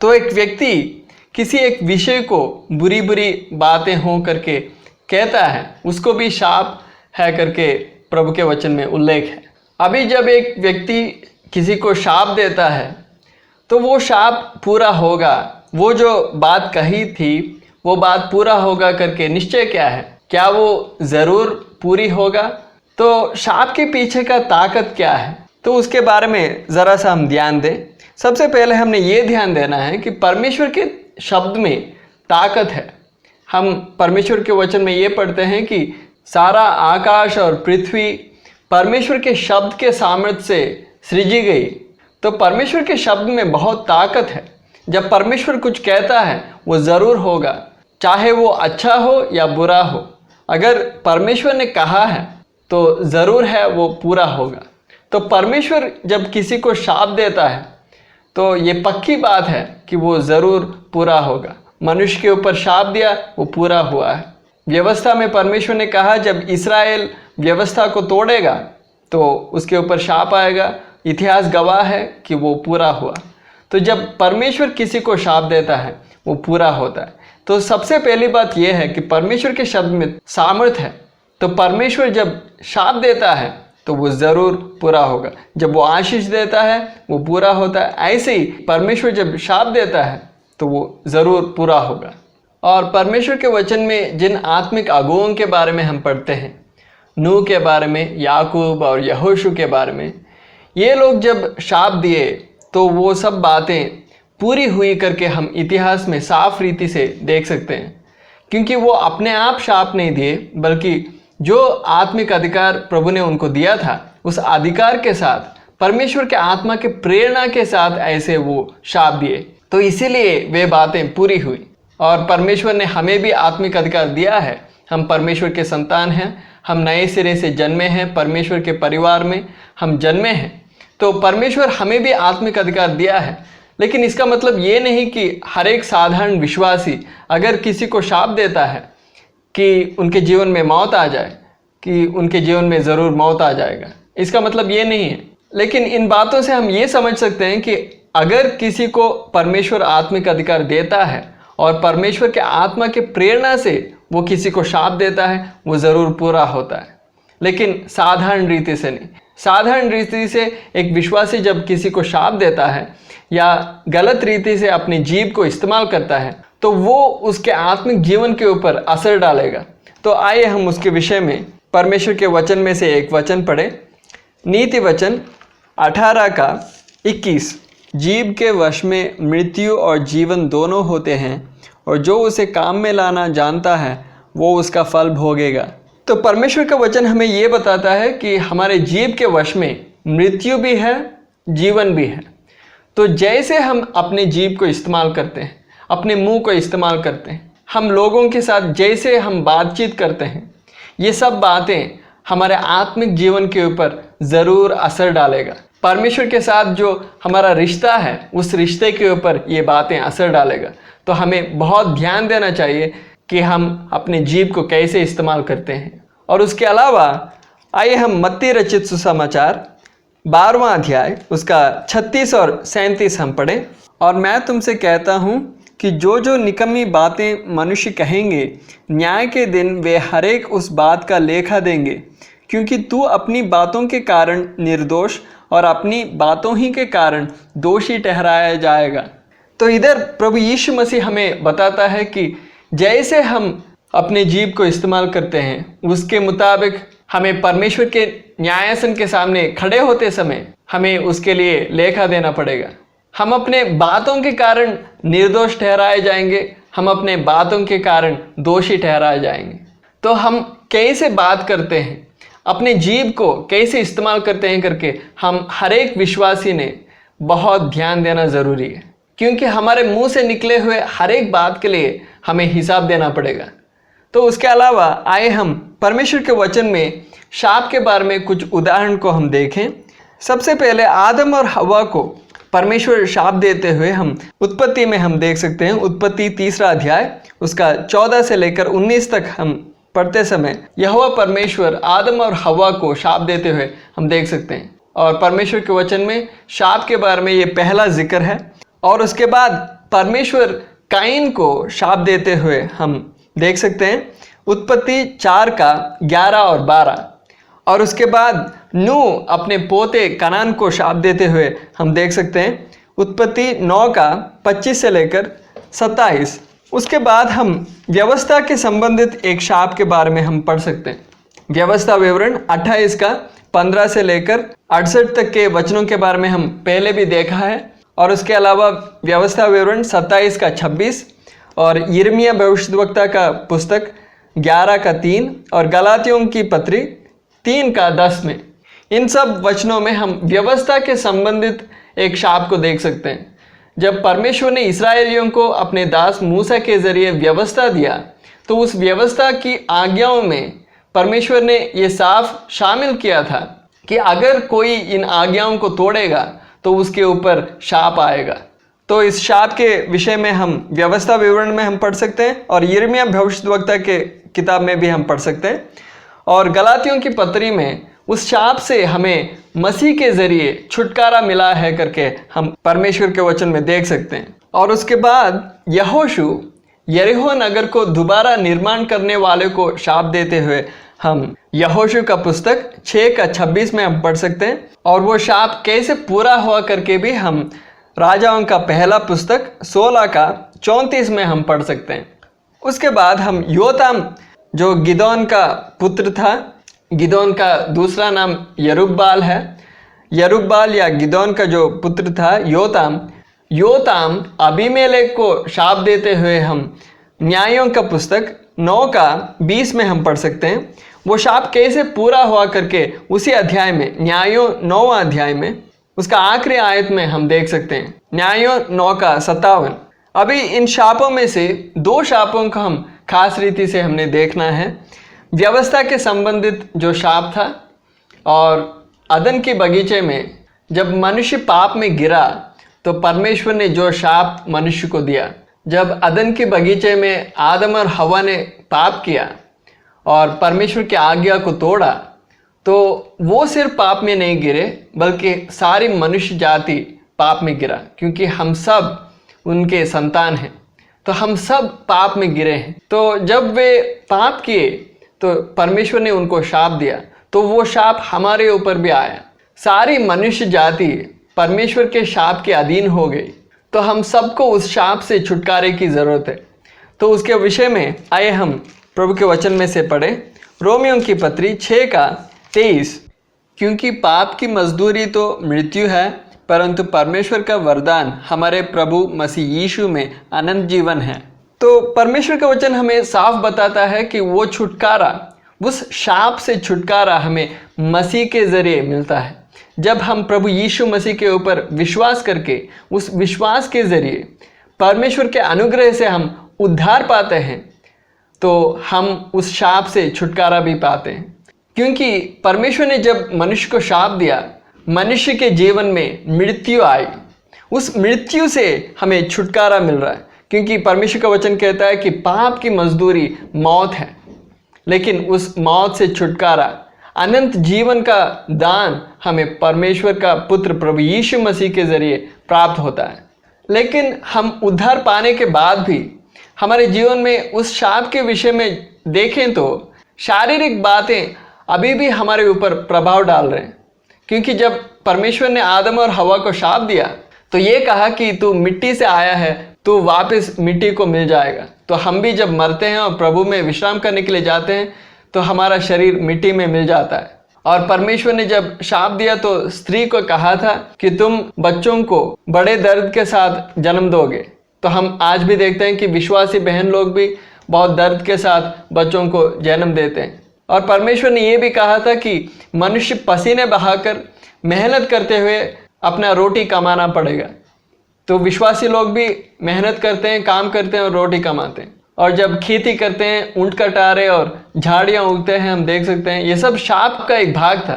तो एक व्यक्ति किसी एक विषय को बुरी बुरी बातें हो करके कहता है, उसको भी शाप है करके प्रभु के वचन में उल्लेख है। अभी जब एक व्यक्ति किसी को शाप देता है तो वो शाप पूरा होगा, वो जो बात कही थी वो बात पूरा होगा करके निश्चय क्या है? क्या वो ज़रूर पूरी होगा? तो शाप के पीछे का ताकत क्या है? तो उसके बारे में ज़रा सा हम ध्यान दें। सबसे पहले हमने ये ध्यान देना है कि परमेश्वर के शब्द में ताकत है। हम परमेश्वर के वचन में ये पढ़ते हैं कि सारा आकाश और पृथ्वी परमेश्वर के शब्द के सामर्थ्य से सृजी गई। तो परमेश्वर के शब्द में बहुत ताकत है। जब परमेश्वर कुछ कहता है वो ज़रूर होगा, चाहे वो अच्छा हो या बुरा हो। अगर परमेश्वर ने कहा है तो ज़रूर है वो पूरा होगा। तो परमेश्वर जब किसी को शाप देता है तो ये पक्की बात है कि वो ज़रूर पूरा होगा। मनुष्य के ऊपर शाप दिया, वो पूरा हुआ है। व्यवस्था में परमेश्वर ने कहा जब इस्राएल व्यवस्था को तोड़ेगा तो उसके ऊपर शाप आएगा। इतिहास गवाह है कि वो पूरा हुआ। तो जब परमेश्वर किसी को शाप देता है वो पूरा होता है। तो सबसे पहली बात यह है कि परमेश्वर के शब्द में सामर्थ है। तो परमेश्वर जब शाप देता है तो वो ज़रूर पूरा होगा। जब वो आशीष देता है वो पूरा होता है। ऐसे ही परमेश्वर जब शाप देता है तो वो ज़रूर पूरा होगा। और परमेश्वर के वचन में जिन आत्मिक अगुओं के बारे में हम पढ़ते हैं, नूह के बारे में, याकूब और यहोशू के बारे में, ये लोग जब शाप दिए तो वो सब बातें पूरी हुई करके हम इतिहास में साफ रीति से देख सकते हैं। क्योंकि वो अपने आप शाप नहीं दिए बल्कि जो आत्मिक अधिकार प्रभु ने उनको दिया था उस अधिकार के साथ परमेश्वर के आत्मा के प्रेरणा के साथ ऐसे वो शाप दिए। तो इसीलिए वे बातें पूरी हुई। और परमेश्वर ने हमें भी आत्मिक अधिकार दिया है। हम परमेश्वर के संतान हैं, हम नए सिरे से जन्मे हैं, परमेश्वर के परिवार में हम जन्मे हैं। तो परमेश्वर हमें भी आत्मिक अधिकार दिया है। लेकिन इसका मतलब ये नहीं कि हर एक साधारण विश्वासी अगर किसी को शाप देता है कि उनके जीवन में मौत आ जाए, कि उनके जीवन में ज़रूर मौत आ जाएगा, इसका मतलब ये नहीं है। लेकिन इन बातों से हम ये समझ सकते हैं कि अगर किसी को परमेश्वर आत्मिक अधिकार देता है और परमेश्वर के आत्मा के प्रेरणा से वो किसी को शाप देता है, वो ज़रूर पूरा होता है। लेकिन साधारण रीति से नहीं। साधारण रीति से एक विश्वासी जब किसी को शाप देता है या गलत रीति से अपनी जीभ को इस्तेमाल करता है तो वो उसके आत्मिक जीवन के ऊपर असर डालेगा। तो आइए हम उसके विषय में परमेश्वर के वचन में से एक वचन पढ़ें। नीति वचन 18 का 21। जीभ के वश में मृत्यु और जीवन दोनों होते हैं, और जो उसे काम में लाना जानता है वो उसका फल भोगेगा। तो परमेश्वर का वचन हमें ये बताता है कि हमारे जीभ के वश में मृत्यु भी है, जीवन भी है। तो जैसे हम अपने जीभ को इस्तेमाल करते हैं, अपने मुंह को इस्तेमाल करते हैं, हम लोगों के साथ जैसे हम बातचीत करते हैं, ये सब बातें हमारे आत्मिक जीवन के ऊपर ज़रूर असर डालेगा। परमेश्वर के साथ जो हमारा रिश्ता है उस रिश्ते के ऊपर ये बातें असर डालेगा। तो हमें बहुत ध्यान देना चाहिए कि हम अपने जीभ को कैसे इस्तेमाल करते हैं। और उसके अलावा आइए हम मत्ती रचित सुसमाचार 12वां अध्याय उसका 36 और 37 हम पढ़ें। और मैं तुमसे कहता हूँ कि जो जो निकम्मी बातें मनुष्य कहेंगे, न्याय के दिन वे हरेक उस बात का लेखा देंगे, क्योंकि तू अपनी बातों के कारण निर्दोष और अपनी बातों ही के कारण दोषी ठहराया जाएगा। तो इधर प्रभु यीशु मसीह हमें बताता है कि जैसे हम अपने जीव को इस्तेमाल करते हैं, उसके मुताबिक हमें परमेश्वर के न्यायासन के सामने खड़े होते समय हमें उसके लिए लेखा देना पड़ेगा। हम अपने बातों के कारण निर्दोष ठहराए जाएंगे, हम अपने बातों के कारण दोषी ठहराए जाएंगे। तो हम कैसे बात करते हैं, अपने जीव को कैसे इस्तेमाल करते हैं करके हम हर एक विश्वासी ने बहुत ध्यान देना ज़रूरी है, क्योंकि हमारे मुंह से निकले हुए हर एक बात के लिए हमें हिसाब देना पड़ेगा। तो उसके अलावा आए हम परमेश्वर के वचन में शाप के बारे में कुछ उदाहरण को हम देखें। सबसे पहले आदम और हवा को परमेश्वर शाप देते हुए हम उत्पत्ति में हम देख सकते हैं। उत्पत्ति 3 अध्याय उसका 14 से लेकर 19 तक हम पढ़ते समय यहोवा परमेश्वर आदम और हवा को शाप देते हुए हम देख सकते हैं। और परमेश्वर के वचन में शाप के बारे में ये पहला जिक्र है। और उसके बाद परमेश्वर काइन को शाप देते हुए हम देख सकते हैं उत्पत्ति 4 का 11 और 12। और उसके बाद नूह अपने पोते कनान को शाप देते हुए हम देख सकते हैं उत्पत्ति 9 का 25 से लेकर 27। उसके बाद हम व्यवस्था के संबंधित एक शाप के बारे में हम पढ़ सकते हैं। व्यवस्था विवरण 28 का 15 से लेकर 68 तक के वचनों के बारे में हम पहले भी देखा है। और उसके अलावा व्यवस्था विवरण 27 का 26 और यिर्मयाह भविष्यद्वक्ता का पुस्तक 11 का 3 और गलातियों की पत्री 3 का 10 में, इन सब वचनों में हम व्यवस्था के संबंधित एक शाप को देख सकते हैं। जब परमेश्वर ने इस्राएलियों को अपने दास मूसा के जरिए व्यवस्था दिया, तो उस व्यवस्था की आज्ञाओं में परमेश्वर ने ये साफ शामिल किया था कि अगर कोई इन आज्ञाओं को तोड़ेगा तो उसके ऊपर शाप आएगा। तो इस शाप के विषय में हम व्यवस्था विवरण में हम पढ़ सकते हैं और यिर्मयाह भविष्यद्वक्ता के किताब में भी हम पढ़ सकते हैं। और गलातियों की पत्री में उस शाप से हमें मसीह के जरिए छुटकारा मिला है करके हम परमेश्वर के वचन में देख सकते हैं। और उसके बाद यहोशू यरीहो नगर को दोबारा निर्माण करने वाले को शाप देते हुए हम यहोशू का पुस्तक 6 का 26 में हम पढ़ सकते हैं। और वो शाप कैसे पूरा हुआ करके भी हम राजाओं का पहला पुस्तक 16 का 34 में हम पढ़ सकते हैं। उसके बाद हम योताम जो गिदोन का पुत्र था, गिदोन का दूसरा नाम यरुब्बाल है, यरुब्बाल या गिदोन का जो पुत्र था योताम अबीमेलेक को शाप देते हुए हम न्यायों का पुस्तक 9 का 20 में हम पढ़ सकते हैं। वो शाप कैसे पूरा हुआ करके उसी अध्याय में, न्यायों 9वां अध्याय में उसका आखिरी आयत में हम देख सकते हैं, न्यायों 9 का 57। अभी इन शापों में से 2 शापों को हम खास रीति से हमने देखना है। व्यवस्था के संबंधित जो शाप था, और अदन के बगीचे में जब मनुष्य पाप में गिरा तो परमेश्वर ने जो शाप मनुष्य को दिया। जब अदन के बगीचे में आदम और हवा ने पाप किया और परमेश्वर की आज्ञा को तोड़ा, तो वो सिर्फ पाप में नहीं गिरे बल्कि सारी मनुष्य जाति पाप में गिरा, क्योंकि हम सब उनके संतान हैं। तो हम सब पाप में गिरे हैं। तो जब वे पाप किए तो परमेश्वर ने उनको शाप दिया, तो वो शाप हमारे ऊपर भी आया। सारी मनुष्य जाति परमेश्वर के शाप के अधीन हो गई। तो हम सबको उस शाप से छुटकारे की ज़रूरत है। तो उसके विषय में आइए हम प्रभु के वचन में से पढ़ें। रोमियों की पत्री 6 का 23। क्योंकि पाप की मजदूरी तो मृत्यु है, परंतु परमेश्वर का वरदान हमारे प्रभु मसीह यीशु में अनंत जीवन है। तो परमेश्वर का वचन हमें साफ बताता है कि वो छुटकारा, उस शाप से छुटकारा हमें मसीह के ज़रिए मिलता है। जब हम प्रभु यीशु मसीह के ऊपर विश्वास करके उस विश्वास के ज़रिए परमेश्वर के अनुग्रह से हम उद्धार पाते हैं, तो हम उस शाप से छुटकारा भी पाते हैं। क्योंकि परमेश्वर ने जब मनुष्य को शाप दिया, मनुष्य के जीवन में मृत्यु आई। उस मृत्यु से हमें छुटकारा मिल रहा है, क्योंकि परमेश्वर का वचन कहता है कि पाप की मजदूरी मौत है, लेकिन उस मौत से छुटकारा, अनंत जीवन का दान हमें परमेश्वर का पुत्र प्रभु यीशु मसीह के ज़रिए प्राप्त होता है। लेकिन हम उद्धार पाने के बाद भी हमारे जीवन में उस शाप के विषय में देखें तो शारीरिक बातें अभी भी हमारे ऊपर प्रभाव डाल रहे हैं। क्योंकि जब परमेश्वर ने आदम और हवा को शाप दिया तो ये कहा कि तू मिट्टी से आया है, तू वापस मिट्टी को मिल जाएगा। तो हम भी जब मरते हैं और प्रभु में विश्राम करने के लिए जाते हैं तो हमारा शरीर मिट्टी में मिल जाता है। और परमेश्वर ने जब शाप दिया तो स्त्री को कहा था कि तुम बच्चों को बड़े दर्द के साथ जन्म दोगे। तो हम आज भी देखते हैं कि विश्वासी बहन लोग भी बहुत दर्द के साथ बच्चों को जन्म देते हैं। और परमेश्वर ने यह भी कहा था कि मनुष्य पसीने बहाकर मेहनत करते हुए अपना रोटी कमाना पड़ेगा। तो विश्वासी लोग भी मेहनत करते हैं, काम करते हैं और रोटी कमाते हैं। और जब खेती करते हैं, ऊंट कटारे और झाड़ियाँ उगते हैं, हम देख सकते हैं ये सब शाप का एक भाग था।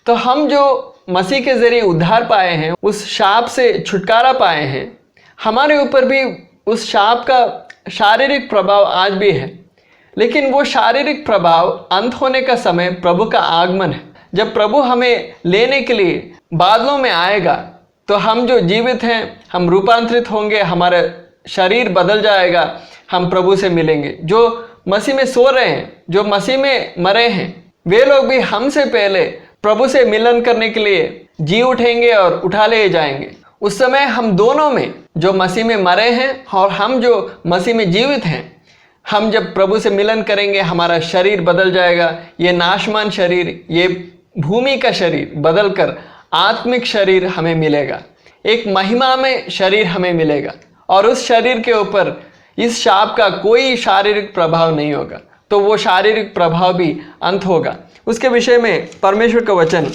तो हम जो मसीह के जरिए उद्धार पाए हैं, उस शाप से छुटकारा पाए हैं, हमारे ऊपर भी उस शाप का शारीरिक प्रभाव आज भी है। लेकिन वो शारीरिक प्रभाव अंत होने का समय प्रभु का आगमन है। जब प्रभु हमें लेने के लिए बादलों में आएगा तो हम जो जीवित हैं हम रूपांतरित होंगे, हमारा शरीर बदल जाएगा, हम प्रभु से मिलेंगे। जो मसीह में सो रहे हैं, जो मसीह में मरे हैं, वे लोग भी हमसे पहले प्रभु से मिलन करने के लिए जी उठेंगे और उठा ले जाएंगे। उस समय हम दोनों में, जो मसीह में मरे हैं और हम जो मसीह में जीवित हैं, हम जब प्रभु से मिलन करेंगे हमारा शरीर बदल जाएगा। ये नाशमान शरीर, ये भूमि का शरीर बदल कर आत्मिक शरीर हमें मिलेगा, एक महिमा में शरीर हमें मिलेगा। और उस शरीर के ऊपर इस शाप का कोई शारीरिक प्रभाव नहीं होगा। तो वो शारीरिक प्रभाव भी अंत होगा। उसके विषय में परमेश्वर का वचन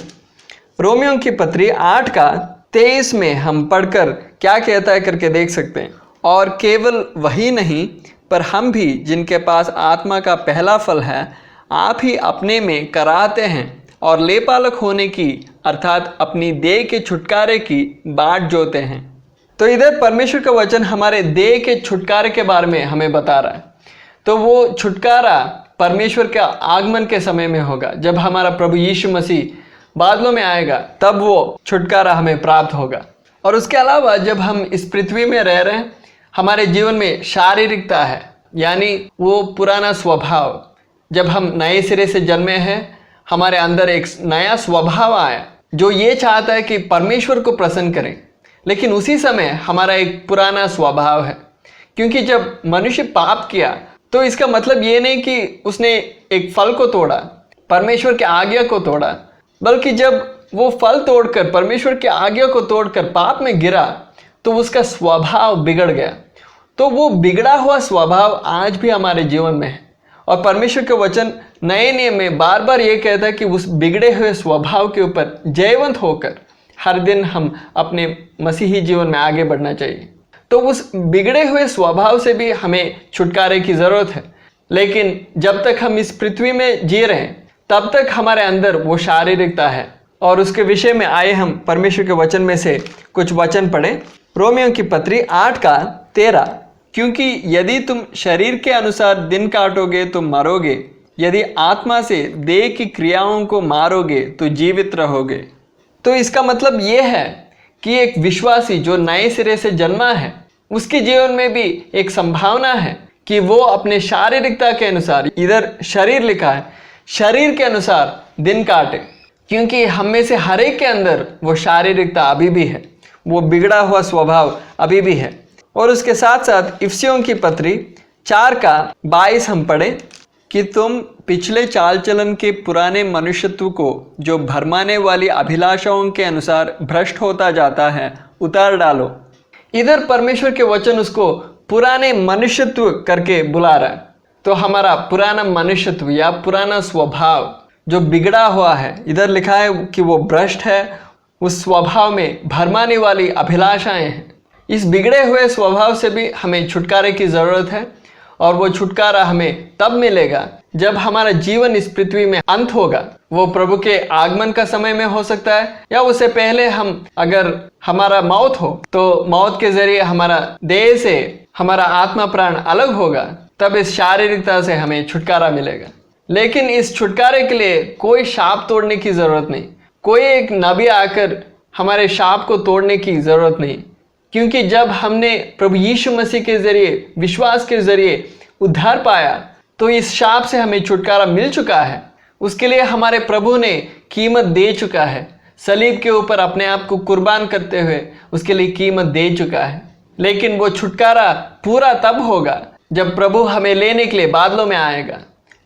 रोमियों की पत्री 8:23 में हम पढ़कर क्या कहता है करके देख सकते हैं। और केवल वही नहीं, पर हम भी जिनके पास आत्मा का पहला फल है, आप ही अपने में कराते हैं और लेपालक होने की अर्थात अपनी देह के छुटकारे की बाट जोते हैं। तो इधर परमेश्वर का वचन हमारे देह के छुटकारे के बारे में हमें बता रहा है। तो वो छुटकारा परमेश्वर के आगमन के समय में होगा। जब हमारा प्रभु यीशु मसीह बादलों में आएगा तब वो छुटकारा हमें प्राप्त होगा। और उसके अलावा जब हम इस पृथ्वी में रह रहे हैं, हमारे जीवन में शारीरिकता है, यानी वो पुराना स्वभाव। जब हम नए सिरे से जन्मे हैं, हमारे अंदर एक नया स्वभाव आया जो ये चाहता है कि परमेश्वर को प्रसन्न करें। लेकिन उसी समय हमारा एक पुराना स्वभाव है। क्योंकि जब मनुष्य पाप किया तो इसका मतलब ये नहीं कि उसने एक फल को तोड़ा, परमेश्वर की आज्ञा को तोड़ा, बल्कि जब वो फल तोड़कर, परमेश्वर की आज्ञा को तोड़कर पाप में गिरा तो उसका स्वभाव बिगड़ गया। तो वो बिगड़ा हुआ स्वभाव आज भी हमारे जीवन में है। और परमेश्वर के वचन नए नियम में बार बार ये कहता है कि उस बिगड़े हुए स्वभाव के ऊपर जयवंत होकर हर दिन हम अपने मसीही जीवन में आगे बढ़ना चाहिए। तो उस बिगड़े हुए स्वभाव से भी हमें छुटकारे की ज़रूरत है। लेकिन जब तक हम इस पृथ्वी में जी रहे हैं तब तक हमारे अंदर वो शारीरिकता है। और उसके विषय में आए हम परमेश्वर के वचन में से कुछ वचन पढ़ें। रोमियों की पत्री 8:13, क्योंकि यदि तुम शरीर के अनुसार दिन काटोगे तो मरोगे, यदि आत्मा से देह की क्रियाओं को मारोगे तो जीवित रहोगे। तो इसका मतलब ये है कि एक विश्वासी जो नए सिरे से जन्मा है, उसके जीवन में भी एक संभावना है कि वो अपने शारीरिकता के अनुसार, इधर शरीर लिखा है, शरीर के अनुसार दिन काटे। क्योंकि हम में से हर एक के अंदर वो शारीरिकता अभी भी है, वो बिगड़ा हुआ स्वभाव अभी भी है। और उसके साथ साथ इफिसियों की पत्री 4:22 हम पढ़ें कि तुम पिछले चाल चलन के पुराने मनुष्यत्व को जो भरमाने वाली अभिलाषाओं के अनुसार भ्रष्ट होता जाता है उतार डालो। इधर परमेश्वर के वचन उसको पुराने मनुष्यत्व करके बुला रहा है। तो हमारा पुराना मनुष्यत्व या पुराना स्वभाव जो बिगड़ा हुआ है, इधर लिखा है कि वो भ्रष्ट है, उस स्वभाव में भरमाने वाली अभिलाषाएं हैं। इस बिगड़े हुए स्वभाव से भी हमें छुटकारे की ज़रूरत है। और वो छुटकारा हमें तब मिलेगा जब हमारा जीवन इस पृथ्वी में अंत होगा। वो प्रभु के आगमन का समय में हो सकता है, या उससे पहले हम, अगर हमारा मौत हो तो मौत के जरिए हमारा देह से हमारा आत्मा प्राण अलग होगा, तब इस शारीरिकता से हमें छुटकारा मिलेगा। लेकिन इस छुटकारे के लिए कोई शाप तोड़ने की ज़रूरत नहीं, कोई एक नबी आकर हमारे शाप को तोड़ने की ज़रूरत नहीं। क्योंकि जब हमने प्रभु यीशु मसीह के ज़रिए, विश्वास के ज़रिए उद्धार पाया, तो इस शाप से हमें छुटकारा मिल चुका है। उसके लिए हमारे प्रभु ने कीमत दे चुका है, सलीब के ऊपर अपने आप को कुर्बान करते हुए उसके लिए कीमत दे चुका है। लेकिन वो छुटकारा पूरा तब होगा जब प्रभु हमें लेने के लिए बादलों में आएगा।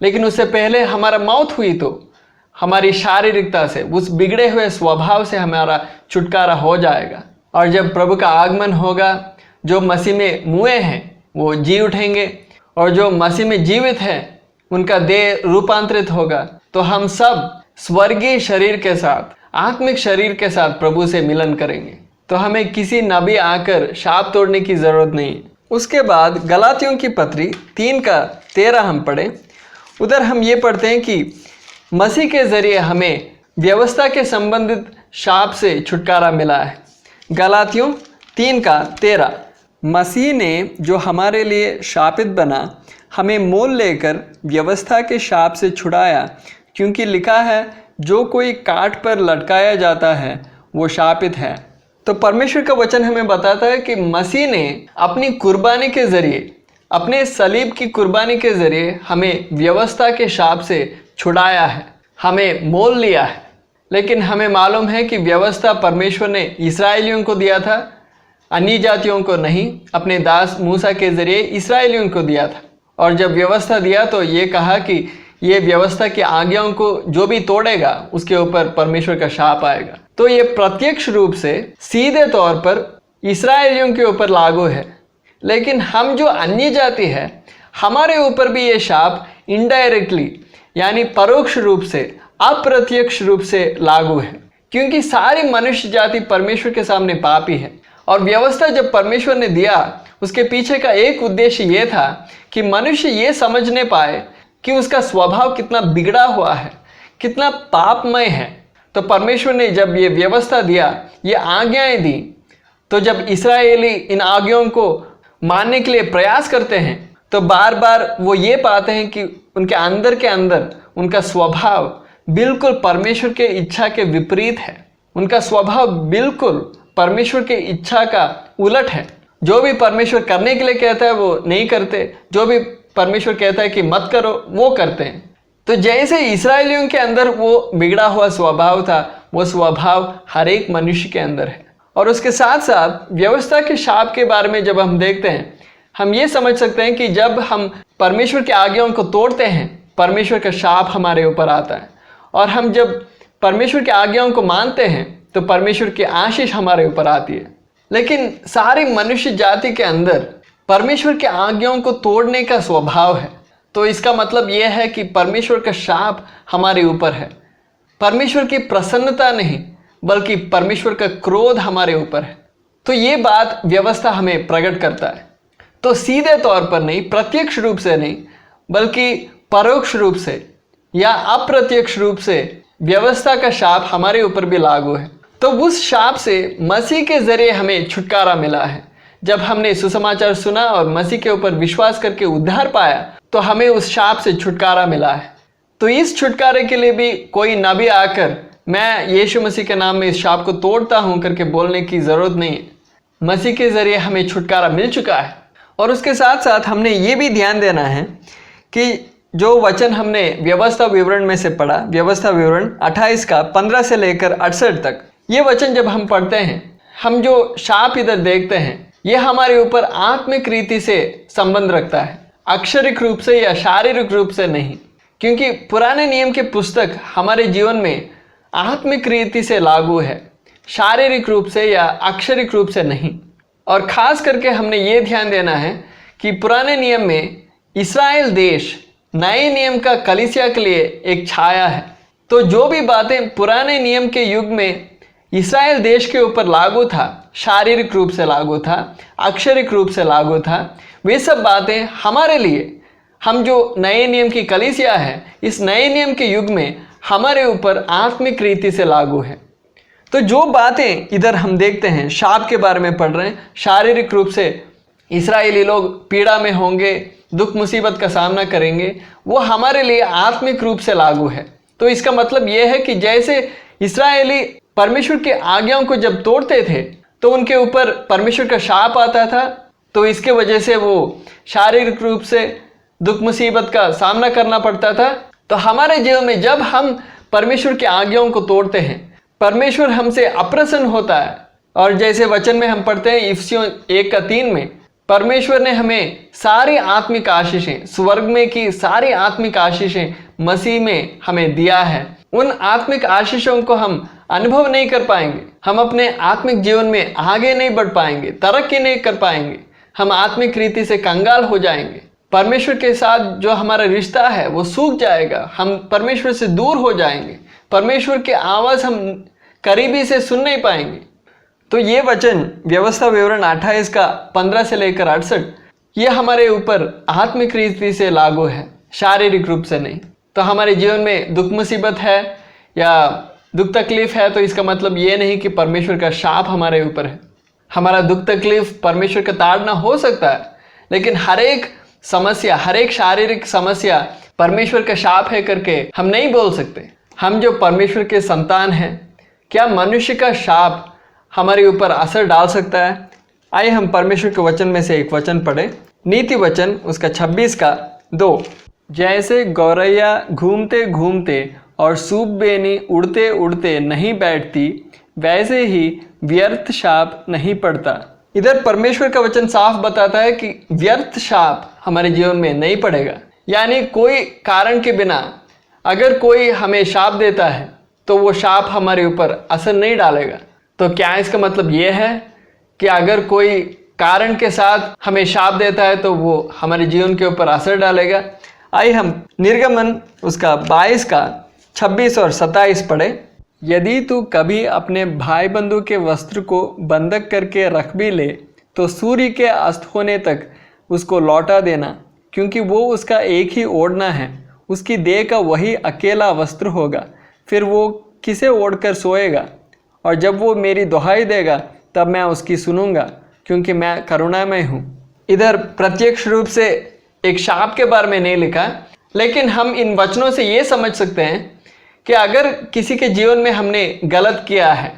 लेकिन उससे पहले हमारा मौत हुई तो हमारी शारीरिकता से, उस बिगड़े हुए स्वभाव से हमारा छुटकारा हो जाएगा। और जब प्रभु का आगमन होगा, जो मसीह में मुए हैं वो जी उठेंगे, और जो मसीह में जीवित हैं उनका देह रूपांतरित होगा। तो हम सब स्वर्गीय शरीर के साथ, आत्मिक शरीर के साथ प्रभु से मिलन करेंगे। तो हमें किसी नबी आकर शाप तोड़ने की ज़रूरत नहीं। उसके बाद गलातियों की पत्री 3:13 हम पढ़ें। उधर हम ये पढ़ते हैं कि मसीह के ज़रिए हमें व्यवस्था के संबंधित शाप से छुटकारा मिला है। गलातियों 3:13, मसीह ने जो हमारे लिए शापित बना, हमें मोल लेकर व्यवस्था के शाप से छुड़ाया, क्योंकि लिखा है, जो कोई काट पर लटकाया जाता है वो शापित है। तो परमेश्वर का वचन हमें बताता है कि मसीह ने अपनी कुर्बानी के ज़रिए, अपने सलीब की कुर्बानी के ज़रिए हमें व्यवस्था के शाप से छुड़ाया है, हमें मोल लिया है। लेकिन हमें मालूम है कि व्यवस्था परमेश्वर ने इस्राएलियों को दिया था, अन्य जातियों को नहीं। अपने दास मूसा के ज़रिए इस्राएलियों को दिया था। और जब व्यवस्था दिया तो ये कहा कि ये व्यवस्था की आज्ञाओं को जो भी तोड़ेगा उसके ऊपर परमेश्वर का शाप आएगा। तो ये प्रत्यक्ष रूप से सीधे तौर पर इस्राएलियों के ऊपर लागू है। लेकिन हम जो अन्य जाति है, हमारे ऊपर भी ये शाप इनडायरेक्टली, यानी परोक्ष रूप से, अप्रत्यक्ष रूप से लागू है। क्योंकि सारी मनुष्य जाति परमेश्वर के सामने पापी है। और व्यवस्था जब परमेश्वर ने दिया, उसके पीछे का एक उद्देश्य ये था कि मनुष्य ये समझने पाए कि उसका स्वभाव कितना बिगड़ा हुआ है, कितना पापमय है। तो परमेश्वर ने जब ये व्यवस्था दिया, ये आज्ञाएं दी, तो जब इस्राएली इन आज्ञाओं को मानने के लिए प्रयास करते हैं, तो बार बार वो ये पाते हैं कि उनके अंदर के अंदर उनका स्वभाव बिल्कुल परमेश्वर के इच्छा के विपरीत है। उनका स्वभाव बिल्कुल परमेश्वर के इच्छा का उलट है। जो भी परमेश्वर करने के लिए कहता है वो नहीं करते, जो भी परमेश्वर कहता है कि मत करो वो करते हैं। तो जैसे इस्राएलियों के अंदर वो बिगड़ा हुआ स्वभाव था, वो स्वभाव हर एक मनुष्य के अंदर है। और उसके साथ साथ व्यवस्था के शाप के बारे में जब हम देखते हैं, हम ये समझ सकते हैं कि जब हम परमेश्वर की आज्ञाओं को तोड़ते हैं, परमेश्वर का शाप हमारे ऊपर आता है। और हम जब परमेश्वर की आज्ञाओं को मानते हैं तो परमेश्वर की आशीष हमारे ऊपर आती है। लेकिन सारी मनुष्य जाति के अंदर परमेश्वर के आज्ञाओं को तोड़ने का स्वभाव है। तो इसका मतलब यह है कि परमेश्वर का शाप हमारे ऊपर है। परमेश्वर की प्रसन्नता नहीं, बल्कि परमेश्वर का क्रोध हमारे ऊपर है। तो ये बात व्यवस्था हमें प्रकट करता है। तो सीधे तौर पर नहीं, प्रत्यक्ष रूप से नहीं, बल्कि परोक्ष रूप से या अप्रत्यक्ष रूप से व्यवस्था का शाप हमारे ऊपर भी लागू है। तो उस शाप से मसीह के ज़रिए हमें छुटकारा मिला है। जब हमने सुसमाचार सुना और मसीह के ऊपर विश्वास करके उद्धार पाया, तो हमें उस शाप से छुटकारा मिला है। तो इस छुटकारे के लिए भी कोई नबी आकर मैं यीशु मसीह के नाम में इस शाप को तोड़ता हूं करके बोलने की ज़रूरत नहीं है। मसीह के ज़रिए हमें छुटकारा मिल चुका है। और उसके साथ साथ हमने ये भी ध्यान देना है कि जो वचन हमने व्यवस्था विवरण में से पढ़ा, व्यवस्था विवरण 28 का 15 से लेकर 68 तक, ये वचन जब हम पढ़ते हैं, हम जो शाप इधर देखते हैं, ये हमारे ऊपर आत्मिक रीति से संबंध रखता है, अक्षरिक रूप से या शारीरिक रूप से नहीं। क्योंकि पुराने नियम के पुस्तक हमारे जीवन में आत्मिक रीति से लागू है, शारीरिक रूप से या अक्षरिक रूप से नहीं। और ख़ास करके हमने ये ध्यान देना है कि पुराने नियम में इस्राएल देश नए नियम का कलीसिया के लिए एक छाया है। तो जो भी बातें पुराने नियम के युग में इस्राएल देश के ऊपर लागू था, शारीरिक रूप से लागू था, अक्षरिक रूप से लागू था, वे सब बातें हमारे लिए, हम जो नए नियम की कलीसिया है, इस नए नियम के युग में हमारे ऊपर आत्मिक रीति से लागू है। तो जो बातें इधर हम देखते हैं, शाप के बारे में पढ़ रहे हैं, शारीरिक रूप से इस्राएली लोग पीड़ा में होंगे, दुख मुसीबत का सामना करेंगे, वो हमारे लिए आत्मिक रूप से लागू है। तो इसका मतलब ये है कि जैसे इस्राएली परमेश्वर की आज्ञाओं को जब तोड़ते थे, तो उनके ऊपर परमेश्वर का शाप आता था, तो इसके वजह से वो शारीरिक रूप से दुख मुसीबत का सामना करना पड़ता था। तो हमारे जीवन में जब हम परमेश्वर की आज्ञाओं को तोड़ते हैं, परमेश्वर हमसे अप्रसन्न होता है। और जैसे वचन में हम पढ़ते हैं इफिसियों 1:3 में, परमेश्वर ने हमें सारी आत्मिक आशीषें, स्वर्ग में की सारी आत्मिक आशीषें मसीह में हमें दिया है। उन आत्मिक आशीषों को हम अनुभव नहीं कर पाएंगे, हम अपने आत्मिक जीवन में आगे नहीं बढ़ पाएंगे, तरक्की नहीं कर पाएंगे, हम आत्मिक रीति से कंगाल हो जाएंगे। परमेश्वर के साथ जो हमारा रिश्ता है वो सूख जाएगा, हम परमेश्वर से दूर हो जाएंगे, परमेश्वर की आवाज़ हम करीबी से सुन नहीं पाएंगे। तो ये वचन व्यवस्था विवरण 28 का 15 से लेकर 68 ये हमारे ऊपर आत्मिक रीति से लागू है, शारीरिक रूप से नहीं। तो हमारे जीवन में दुख मुसीबत है या दुख तकलीफ है तो इसका मतलब ये नहीं कि परमेश्वर का शाप हमारे ऊपर है। हमारा दुख तकलीफ परमेश्वर का ताड़ना हो सकता है, लेकिन हर एक समस्या, हर एक शारीरिक समस्या परमेश्वर का शाप है करके हम नहीं बोल सकते। हम जो परमेश्वर के संतान हैं, क्या मनुष्य का शाप हमारे ऊपर असर डाल सकता है? आइए हम परमेश्वर के वचन में से एक वचन पढ़ें। नीति वचन उसका 26 का 2। जैसे गौरैया घूमते घूमते और सूप बेनी उड़ते उड़ते नहीं बैठती, वैसे ही व्यर्थ शाप नहीं पड़ता। इधर परमेश्वर का वचन साफ बताता है कि व्यर्थ शाप हमारे जीवन में नहीं पड़ेगा। यानी कोई कारण के बिना अगर कोई हमें शाप देता है तो वो शाप हमारे ऊपर असर नहीं डालेगा। तो क्या इसका मतलब ये है कि अगर कोई कारण के साथ हमें शाप देता है तो वो हमारे जीवन के ऊपर असर डालेगा? आइए हम निर्गमन उसका 22 का 26 और 27 पढ़े। यदि तू कभी अपने भाई बंधु के वस्त्र को बंधक करके रख भी ले तो सूर्य के अस्त होने तक उसको लौटा देना, क्योंकि वो उसका एक ही ओढ़ना है, उसकी देह का वही अकेला वस्त्र होगा। फिर वो किसे ओढ़कर सोएगा? और जब वो मेरी दुहाई देगा तब मैं उसकी सुनूंगा, क्योंकि मैं करुणामय हूँ। इधर प्रत्यक्ष रूप से एक शाप के बारे में नहीं लिखा, लेकिन हम इन वचनों से ये समझ सकते हैं कि अगर किसी के जीवन में हमने गलत किया है,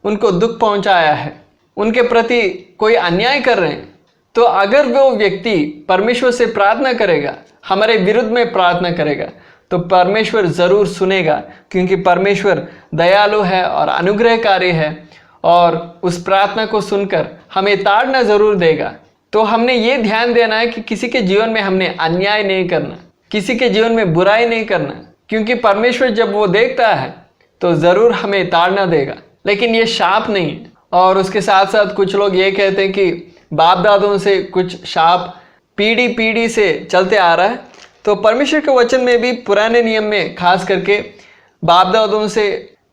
उनको दुख पहुंचाया है, उनके प्रति कोई अन्याय कर रहे हैं, तो अगर वो व्यक्ति परमेश्वर से प्रार्थना करेगा, हमारे विरुद्ध में प्रार्थना करेगा, तो परमेश्वर ज़रूर सुनेगा, क्योंकि परमेश्वर दयालु है और अनुग्रहकारी है और उस प्रार्थना को सुनकर हमें ताड़ना ज़रूर देगा। तो हमने ये ध्यान देना है कि किसी के जीवन में हमने अन्याय नहीं करना, किसी के जीवन में बुराई नहीं करना, क्योंकि परमेश्वर जब वो देखता है तो ज़रूर हमें ताड़ना देगा, लेकिन ये शाप नहीं है। और उसके साथ साथ कुछ लोग ये कहते हैं कि बाप दादों से कुछ शाप पीढ़ी पीढ़ी से चलते आ रहा है। तो परमेश्वर के वचन में भी पुराने नियम में खास करके बाप दादों से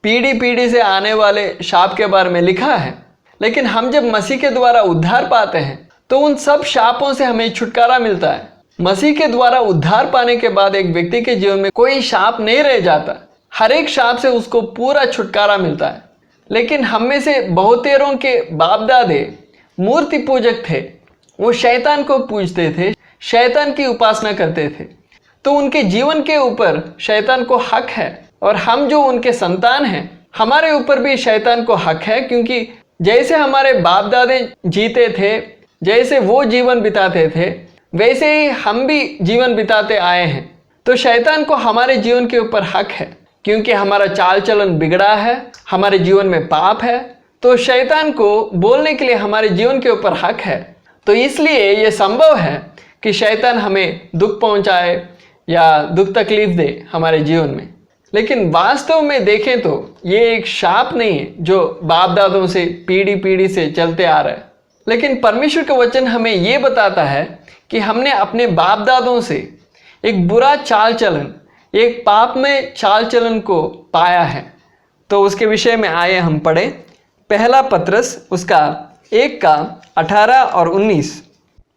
पीढ़ी पीढ़ी से आने वाले शाप के बारे में लिखा है। लेकिन हम जब मसीह के द्वारा उद्धार पाते हैं तो उन सब शापों से हमें छुटकारा मिलता है। मसीह के द्वारा उद्धार पाने के बाद एक व्यक्ति के जीवन में कोई शाप नहीं रह जाता, हर एक शाप से उसको पूरा छुटकारा मिलता है। लेकिन हम में से बहुतेरों के बाप दादे मूर्ति पूजक थे, वो शैतान को पूजते थे, शैतान की उपासना करते थे, तो उनके जीवन के ऊपर शैतान को हक है। और हम जो उनके संतान हैं, हमारे ऊपर भी शैतान को हक है, क्योंकि जैसे हमारे बाप दादे जीते थे, जैसे वो जीवन बिताते थे, वैसे ही हम भी जीवन बिताते आए हैं। तो शैतान को हमारे जीवन के ऊपर हक है, क्योंकि हमारा चाल चलन बिगड़ा है, हमारे जीवन में पाप है, तो शैतान को बोलने के लिए हमारे जीवन के ऊपर हक है। तो इसलिए ये संभव है कि शैतान हमें दुख पहुंचाए या दुख तकलीफ दे हमारे जीवन में। लेकिन वास्तव में देखें तो ये एक शाप नहीं है जो बाप दादों से पीढ़ी पीढ़ी से चलते आ रहा है। लेकिन परमेश्वर का वचन हमें ये बताता है कि हमने अपने बाप दादों से एक बुरा चाल चलन, एक पाप में चाल चलन को पाया है। तो उसके विषय में आए हम पढ़ें। पहला पत्रस उसका 1 का 18 और 19।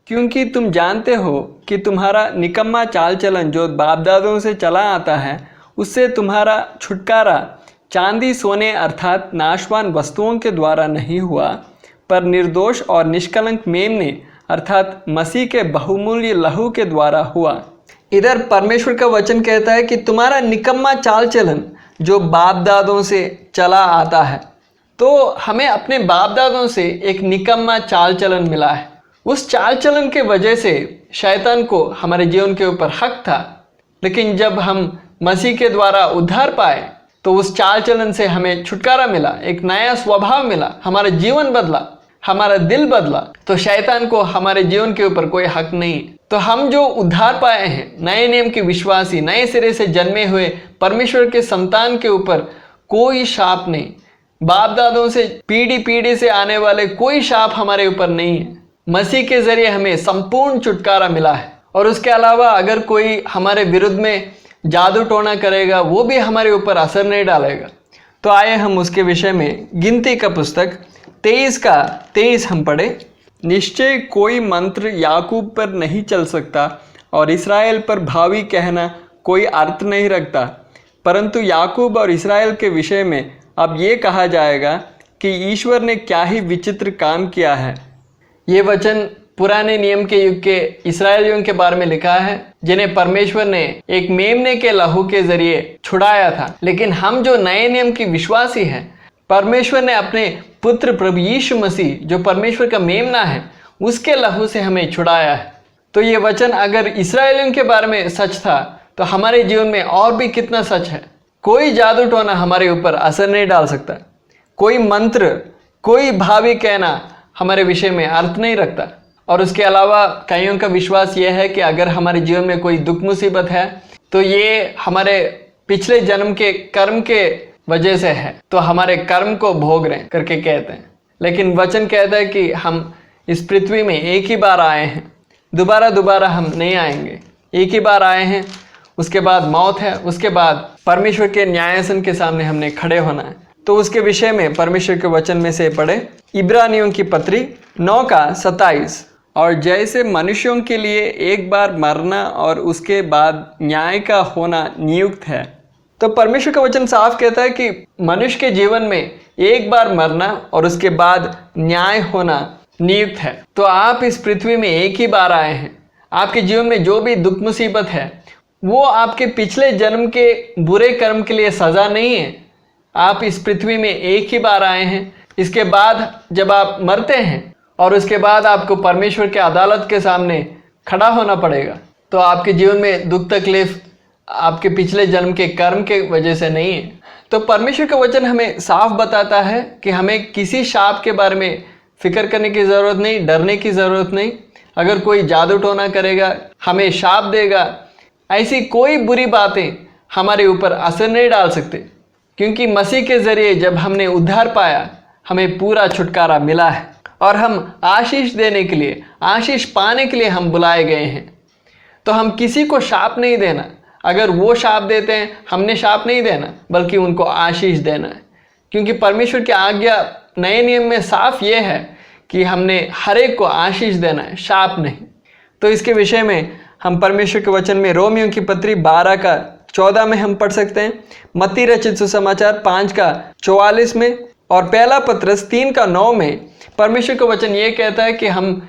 क्योंकि तुम जानते हो कि तुम्हारा निकम्मा चाल चलन जो बाप दादों से चला आता है, उससे तुम्हारा छुटकारा चांदी सोने अर्थात नाशवान वस्तुओं के द्वारा नहीं हुआ, पर निर्दोष और निष्कलंक मेमने अर्थात मसीह के बहुमूल्य लहू के द्वारा हुआ। इधर परमेश्वर का वचन कहता है कि तुम्हारा निकम्मा चाल चलन जो बाप दादों से चला आता है, तो हमें अपने बाप दादों से एक निकम्मा चाल चलन मिला है। उस चाल चलन के वजह से शैतान को हमारे जीवन के ऊपर हक था, लेकिन जब हम मसीह के द्वारा उद्धार पाए तो उस चाल चलन से हमें छुटकारा मिला, एक नया स्वभाव मिला, हमारा जीवन बदला, हमारा दिल बदला। तो शैतान को हमारे जीवन के ऊपर कोई हक नहीं। तो हम जो उद्धार पाए हैं, नए नियम के विश्वासी, नए सिरे से जन्मे हुए परमेश्वर के संतान के ऊपर कोई शाप नहीं। बाप दादों से पीढ़ी पीढ़ी से आने वाले कोई शाप हमारे ऊपर नहीं है। मसीह के जरिए हमें संपूर्ण छुटकारा मिला है। और उसके अलावा अगर कोई हमारे विरुद्ध में जादू टोना करेगा, वो भी हमारे ऊपर असर नहीं डालेगा। तो आइए हम उसके विषय में गिनती का पुस्तक 23 का 23 हम पढ़े। निश्चय कोई मंत्र याकूब पर नहीं चल सकता और इस्राएल पर भावी कहना कोई अर्थ नहीं रखता, परंतु याकूब और इस्राएल के विषय में अब ये कहा जाएगा कि ईश्वर ने क्या ही विचित्र काम किया है। ये वचन पुराने नियम के युग के इस्राएलियों के बारे में लिखा है, जिन्हें परमेश्वर ने एक मेमने के लहू के जरिए छुड़ाया था। लेकिन हम जो नए नियम की विश्वासी हैं, परमेश्वर ने अपने पुत्र प्रभु यीशु मसीह, जो परमेश्वर का मेमना है, उसके लहू से हमें छुड़ाया है। तो ये वचन अगर इस्राएलियों के बारे में सच था, तो हमारे जीवन में और भी कितना सच है। कोई जादू टोना हमारे ऊपर असर नहीं डाल सकता, कोई मंत्र, कोई भावी कहना हमारे विषय में अर्थ नहीं रखता। और उसके अलावा कईयों का विश्वास ये है कि अगर हमारे जीवन में कोई दुख मुसीबत है तो ये हमारे पिछले जन्म के कर्म के वजह से है, तो हमारे कर्म को भोग रहे हैं करके कहते हैं। लेकिन वचन कहता है कि हम इस पृथ्वी में एक ही बार आए हैं, दोबारा हम नहीं आएंगे। एक ही बार आए हैं, उसके बाद मौत है, उसके बाद परमेश्वर के न्यायासन के सामने हमने खड़े होना है। तो उसके विषय में परमेश्वर के वचन में से पढ़े इब्रानियों की पत्री 9 का 27। और जैसे मनुष्यों के लिए एक बार मरना और उसके बाद न्याय का होना नियुक्त है, तो परमेश्वर का वचन साफ कहता है कि मनुष्य के जीवन में एक बार मरना और उसके बाद न्याय होना नियुक्त है। तो आप इस पृथ्वी में एक ही बार आए हैं। आपके जीवन में जो भी दुख मुसीबत है, वो आपके पिछले जन्म के बुरे कर्म के लिए सज़ा नहीं है। आप इस पृथ्वी में एक ही बार आए हैं। इसके बाद जब आप मरते हैं और उसके बाद आपको परमेश्वर के अदालत के सामने खड़ा होना पड़ेगा, तो आपके जीवन में दुख तकलीफ आपके पिछले जन्म के कर्म के वजह से नहीं है। तो परमेश्वर का वचन हमें साफ बताता है कि हमें किसी शाप के बारे में फिक्र करने की ज़रूरत नहीं, डरने की ज़रूरत नहीं। अगर कोई जादू टोना करेगा, हमें शाप देगा, ऐसी कोई बुरी बातें हमारे ऊपर असर नहीं डाल सकते, क्योंकि मसीह के ज़रिए जब हमने उद्धार पाया, हमें पूरा छुटकारा मिला है और हम आशीष देने के लिए, आशीष पाने के लिए हम बुलाए गए हैं। तो हम किसी को शाप नहीं देना। अगर वो शाप देते हैं, हमने शाप नहीं देना, बल्कि उनको आशीष देना है, क्योंकि परमेश्वर की आज्ञा नए नियम में साफ ये है कि हमने हर एक को आशीष देना है, शाप नहीं। तो इसके विषय में हम परमेश्वर के वचन में रोमियों की पत्री 12 का 14 में हम पढ़ सकते हैं, मत्ती रचित सुसमाचार 5 का 44 में और पहला पत्रस 3 का 9 में परमेश्वर का वचन ये कहता है कि हम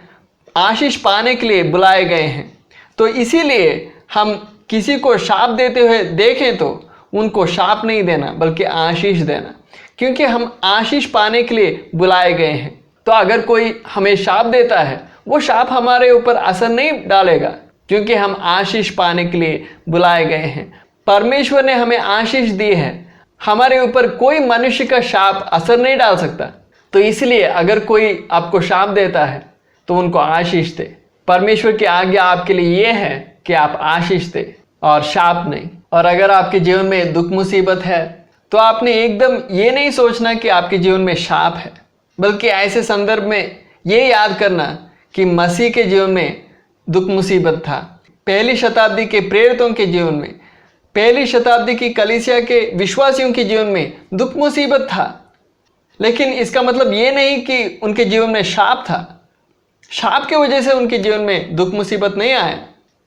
आशीष पाने के लिए बुलाए गए हैं। तो इसीलिए हम किसी को शाप देते हुए देखें तो उनको शाप नहीं देना, बल्कि आशीष देना, क्योंकि हम आशीष पाने के लिए बुलाए गए हैं। तो अगर कोई हमें शाप देता है, वो शाप हमारे ऊपर असर नहीं डालेगा, क्योंकि हम आशीष पाने के लिए बुलाए गए हैं। परमेश्वर ने हमें आशीष दी है, हमारे ऊपर कोई मनुष्य का शाप असर नहीं डाल सकता। तो इसलिए अगर कोई आपको शाप देता है तो उनको आशीष दे। परमेश्वर की आज्ञा आपके लिए ये है कि आप आशीष दे और शाप नहीं। और अगर आपके जीवन में दुख मुसीबत है, तो आपने एकदम ये नहीं सोचना कि आपके जीवन में शाप है, बल्कि ऐसे संदर्भ में ये याद करना कि मसीह के जीवन में दुख मुसीबत था। पहली शताब्दी के प्रेरितों के जीवन में, पहली शताब्दी की कलीसिया के विश्वासियों के जीवन में दुख मुसीबत था। लेकिन इसका मतलब ये नहीं कि उनके जीवन में शाप था। शाप की वजह से उनके जीवन में दुख मुसीबत नहीं आया।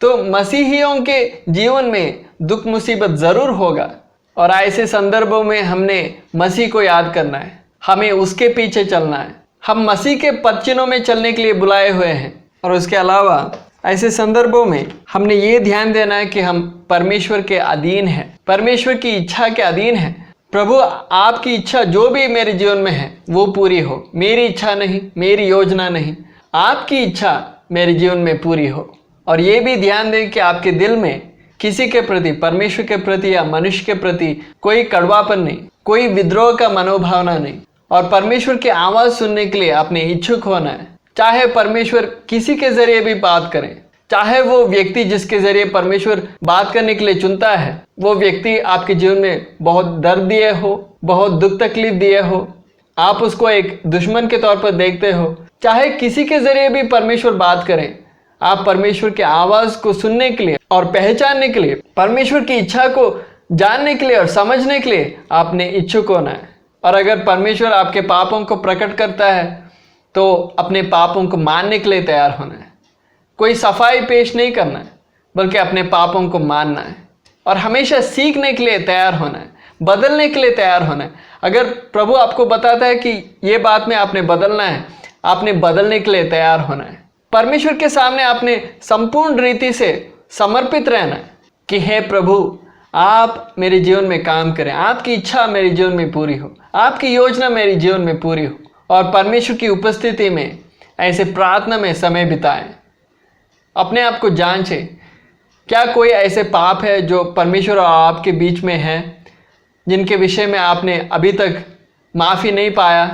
तो मसीहियों के जीवन में दुख मुसीबत ज़रूर होगा, और ऐसे संदर्भों में हमने मसीह को याद करना है, हमें उसके पीछे चलना है। हम मसीह के पदचिन्हों में चलने के लिए बुलाए हुए हैं। और उसके अलावा ऐसे संदर्भों में हमने ये ध्यान देना है कि हम परमेश्वर के अधीन हैं, परमेश्वर की इच्छा के अधीन हैं। प्रभु आपकी इच्छा जो भी मेरे जीवन में है वो पूरी हो, मेरी इच्छा नहीं, मेरी योजना नहीं, आपकी इच्छा मेरे जीवन में पूरी हो। और ये भी ध्यान दें कि आपके दिल में किसी के प्रति, परमेश्वर के प्रति या मनुष्य के प्रति कोई कड़वापन नहीं, कोई विद्रोह का मनोभावना नहीं। और परमेश्वर की आवाज़ सुनने के लिए आपने इच्छुक होना है। चाहे परमेश्वर किसी के जरिए भी बात करें, चाहे वो व्यक्ति जिसके जरिए परमेश्वर बात करने के लिए चुनता है वो व्यक्ति आपके जीवन में बहुत दर्द दिए हो, बहुत दुख तकलीफ दिए हो, आप उसको एक दुश्मन के तौर पर देखते हो, चाहे किसी के जरिए भी परमेश्वर बात करें, आप परमेश्वर की आवाज़ को सुनने के लिए और पहचानने के लिए, परमेश्वर की इच्छा को जानने के लिए और समझने के लिए आपने इच्छुक होना है। और अगर परमेश्वर आपके पापों को प्रकट करता है तो अपने पापों को मानने के लिए तैयार होना है। कोई सफाई पेश नहीं करना है, बल्कि अपने पापों को मानना है और हमेशा सीखने के लिए तैयार होना है, बदलने के लिए तैयार होना है। अगर प्रभु आपको बताता है कि ये बात में आपने बदलना है, आपने बदलने के लिए तैयार होना है। परमेश्वर के सामने आपने संपूर्ण रीति से समर्पित रहना है कि हे प्रभु, आप मेरे जीवन में काम करें, आपकी इच्छा मेरे जीवन में पूरी हो, आपकी योजना मेरे जीवन में पूरी हो। और परमेश्वर की उपस्थिति में ऐसे प्रार्थना में समय बिताएं। अपने आप को जांचें, क्या कोई ऐसे पाप है जो परमेश्वर और आपके बीच में है जिनके विषय में आपने अभी तक माफ़ी नहीं पाया,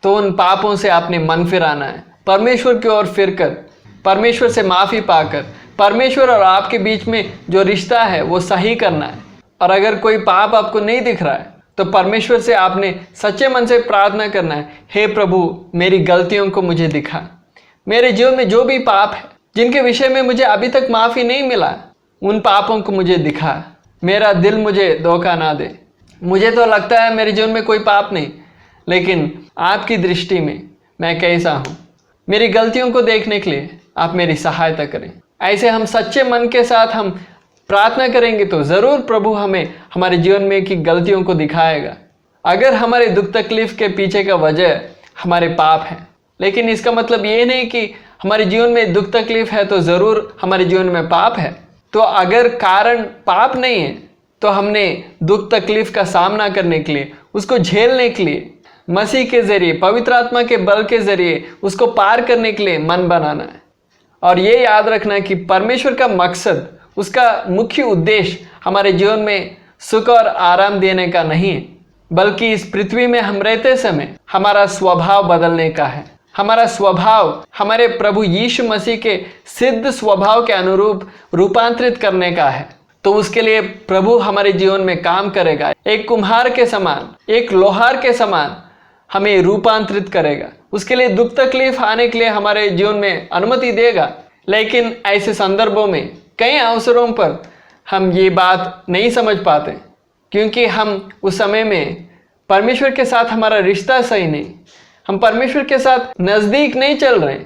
तो उन पापों से आपने मन फिराना है। परमेश्वर की ओर फिरकर, परमेश्वर से माफ़ी पाकर, परमेश्वर और आपके बीच में जो रिश्ता है वो सही करना है। और अगर कोई पाप आपको नहीं दिख रहा है तो परमेश्वर से आपने सच्चे मन से प्रार्थना करना है, हे प्रभु, मेरी गलतियों को मुझे दिखा, मेरे जीवन में जो भी पाप है जिनके विषय में मुझे अभी तक माफ़ी नहीं मिला, उन पापों को मुझे दिखा। मेरा दिल मुझे धोखा ना दे। मुझे तो लगता है मेरे जीवन में कोई पाप नहीं, लेकिन आपकी दृष्टि में मैं कैसा हूँ, मेरी गलतियों को देखने के लिए आप मेरी सहायता करें। ऐसे हम सच्चे मन के साथ हम प्रार्थना करेंगे तो ज़रूर प्रभु हमें हमारे जीवन में की गलतियों को दिखाएगा। अगर हमारे दुख तकलीफ के पीछे का वजह हमारे पाप है, लेकिन इसका मतलब ये नहीं कि हमारे जीवन में दुख तकलीफ है तो ज़रूर हमारे जीवन में पाप है। तो अगर कारण पाप नहीं है तो हमने दुख तकलीफ का सामना करने के लिए, उसको झेलने के लिए मसीह के ज़रिए, पवित्र आत्मा के बल के ज़रिए उसको पार करने के लिए मन बनाना है। और ये याद रखना कि परमेश्वर का मकसद, उसका मुख्य उद्देश्य हमारे जीवन में सुख और आराम देने का नहीं है, बल्कि इस पृथ्वी में हम रहते समय हमारा स्वभाव बदलने का है। हमारा स्वभाव हमारे प्रभु यीशु मसीह के सिद्ध स्वभाव के अनुरूप रूपांतरित करने का है। तो उसके लिए प्रभु हमारे जीवन में काम करेगा, एक कुम्हार के समान, एक लोहार के समान हमें रूपांतरित करेगा। उसके लिए दुख तकलीफ आने के लिए हमारे जीवन में अनुमति देगा। लेकिन ऐसे संदर्भों में, कई अवसरों पर हम ये बात नहीं समझ पाते, क्योंकि हम उस समय में परमेश्वर के साथ हमारा रिश्ता सही नहीं, हम परमेश्वर के साथ नज़दीक नहीं चल रहे।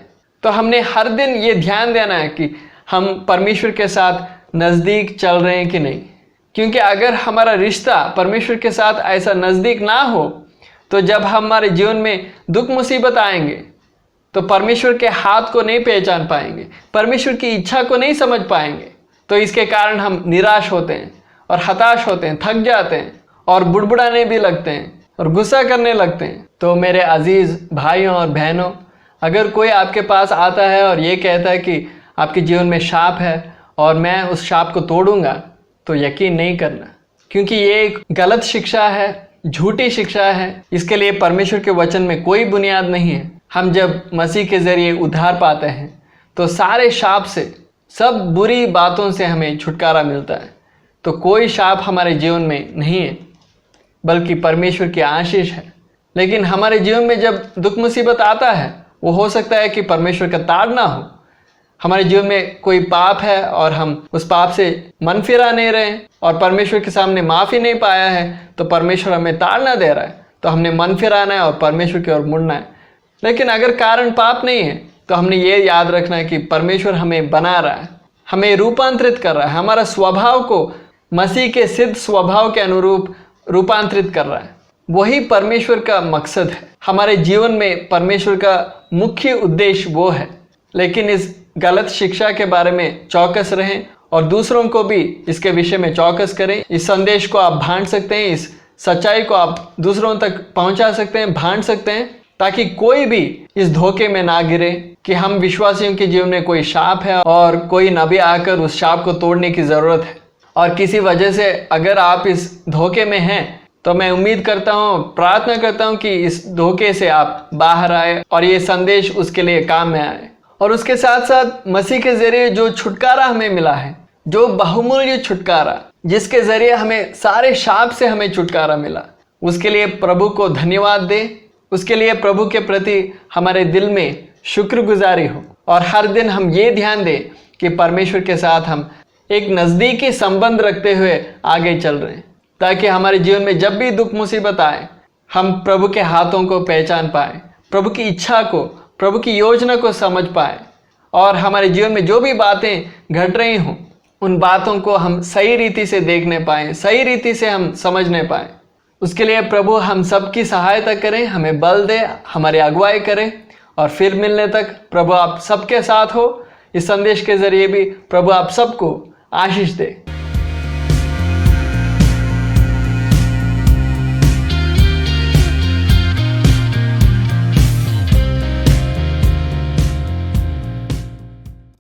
तो हमने हर दिन ये ध्यान देना है कि हम परमेश्वर के साथ नज़दीक चल रहे हैं कि नहीं। क्योंकि अगर हमारा रिश्ता परमेश्वर के साथ ऐसा नज़दीक ना हो तो जब हमारे जीवन में दुख मुसीबत आएंगे तो परमेश्वर के हाथ को नहीं पहचान पाएंगे, परमेश्वर की इच्छा को नहीं समझ पाएंगे। तो इसके कारण हम निराश होते हैं और हताश होते हैं, थक जाते हैं और बुड़बुड़ाने भी लगते हैं और गुस्सा करने लगते हैं। तो मेरे अजीज़ भाइयों और बहनों, अगर कोई आपके पास आता है और ये कहता है कि आपके जीवन में शाप है और मैं उस शाप को तोड़ूंगा, तो यकीन नहीं करना, क्योंकि ये एक गलत शिक्षा है, झूठी शिक्षा है। इसके लिए परमेश्वर के वचन में कोई बुनियाद नहीं है। हम जब मसीह के ज़रिए उद्धार पाते हैं तो सारे शाप से, सब बुरी बातों से हमें छुटकारा मिलता है। तो कोई शाप हमारे जीवन में नहीं है, बल्कि परमेश्वर की आशीष है। लेकिन हमारे जीवन में जब दुख मुसीबत आता है, वो हो सकता है कि परमेश्वर का ताड़ना हो। हमारे जीवन में कोई पाप है और हम उस पाप से मन फिरा नहीं रहे और परमेश्वर के सामने माफ़ी नहीं पाया है, तो परमेश्वर हमें ताड़ना दे रहा है। तो हमने मन फिराना है और परमेश्वर की ओर मुड़ना है। लेकिन अगर कारण पाप नहीं है तो हमने ये याद रखना है कि परमेश्वर हमें बना रहा है, हमें रूपांतरित कर रहा है, हमारा स्वभाव को मसीह के सिद्ध स्वभाव के अनुरूप रूपांतरित कर रहा है। वही परमेश्वर का मकसद है। हमारे जीवन में परमेश्वर का मुख्य उद्देश्य वो है। लेकिन इस गलत शिक्षा के बारे में चौकस रहें और दूसरों को भी इसके विषय में चौकस करें। इस संदेश को आप बांट सकते हैं, इस सच्चाई को आप दूसरों तक पहुंचा सकते हैं, बांट सकते हैं, ताकि कोई भी इस धोखे में ना गिरे कि हम विश्वासियों के जीवन में कोई शाप है और कोई नबी आकर उस शाप को तोड़ने की ज़रूरत है। और किसी वजह से अगर आप इस धोखे में हैं तो मैं उम्मीद करता हूँ, प्रार्थना करता हूँ कि इस धोखे से आप बाहर आए और ये संदेश उसके लिए काम में आए। और उसके साथ साथ मसीह के ज़रिए जो छुटकारा हमें मिला है, जो बहुमूल्य छुटकारा, जिसके ज़रिए हमें सारे शाप से हमें छुटकारा मिला, उसके लिए प्रभु को धन्यवाद दे। उसके लिए प्रभु के प्रति हमारे दिल में शुक्रगुजारी हो और हर दिन हम ये ध्यान दें कि परमेश्वर के साथ हम एक नज़दीकी संबंध रखते हुए आगे चल रहे हैं, ताकि हमारे जीवन में जब भी दुख मुसीबत आए हम प्रभु के हाथों को पहचान पाए, प्रभु की इच्छा को, प्रभु की योजना को समझ पाए और हमारे जीवन में जो भी बातें घट रही हों उन बातों को हम सही रीति से देखने पाएँ, सही रीति से हम समझने पाएँ। उसके लिए प्रभु हम सबकी सहायता करें, हमें बल दे, हमारी अगुवाई करें और फिर मिलने तक प्रभु आप सबके साथ हो। इस संदेश के ज़रिए भी प्रभु आप सबको आशीष दे।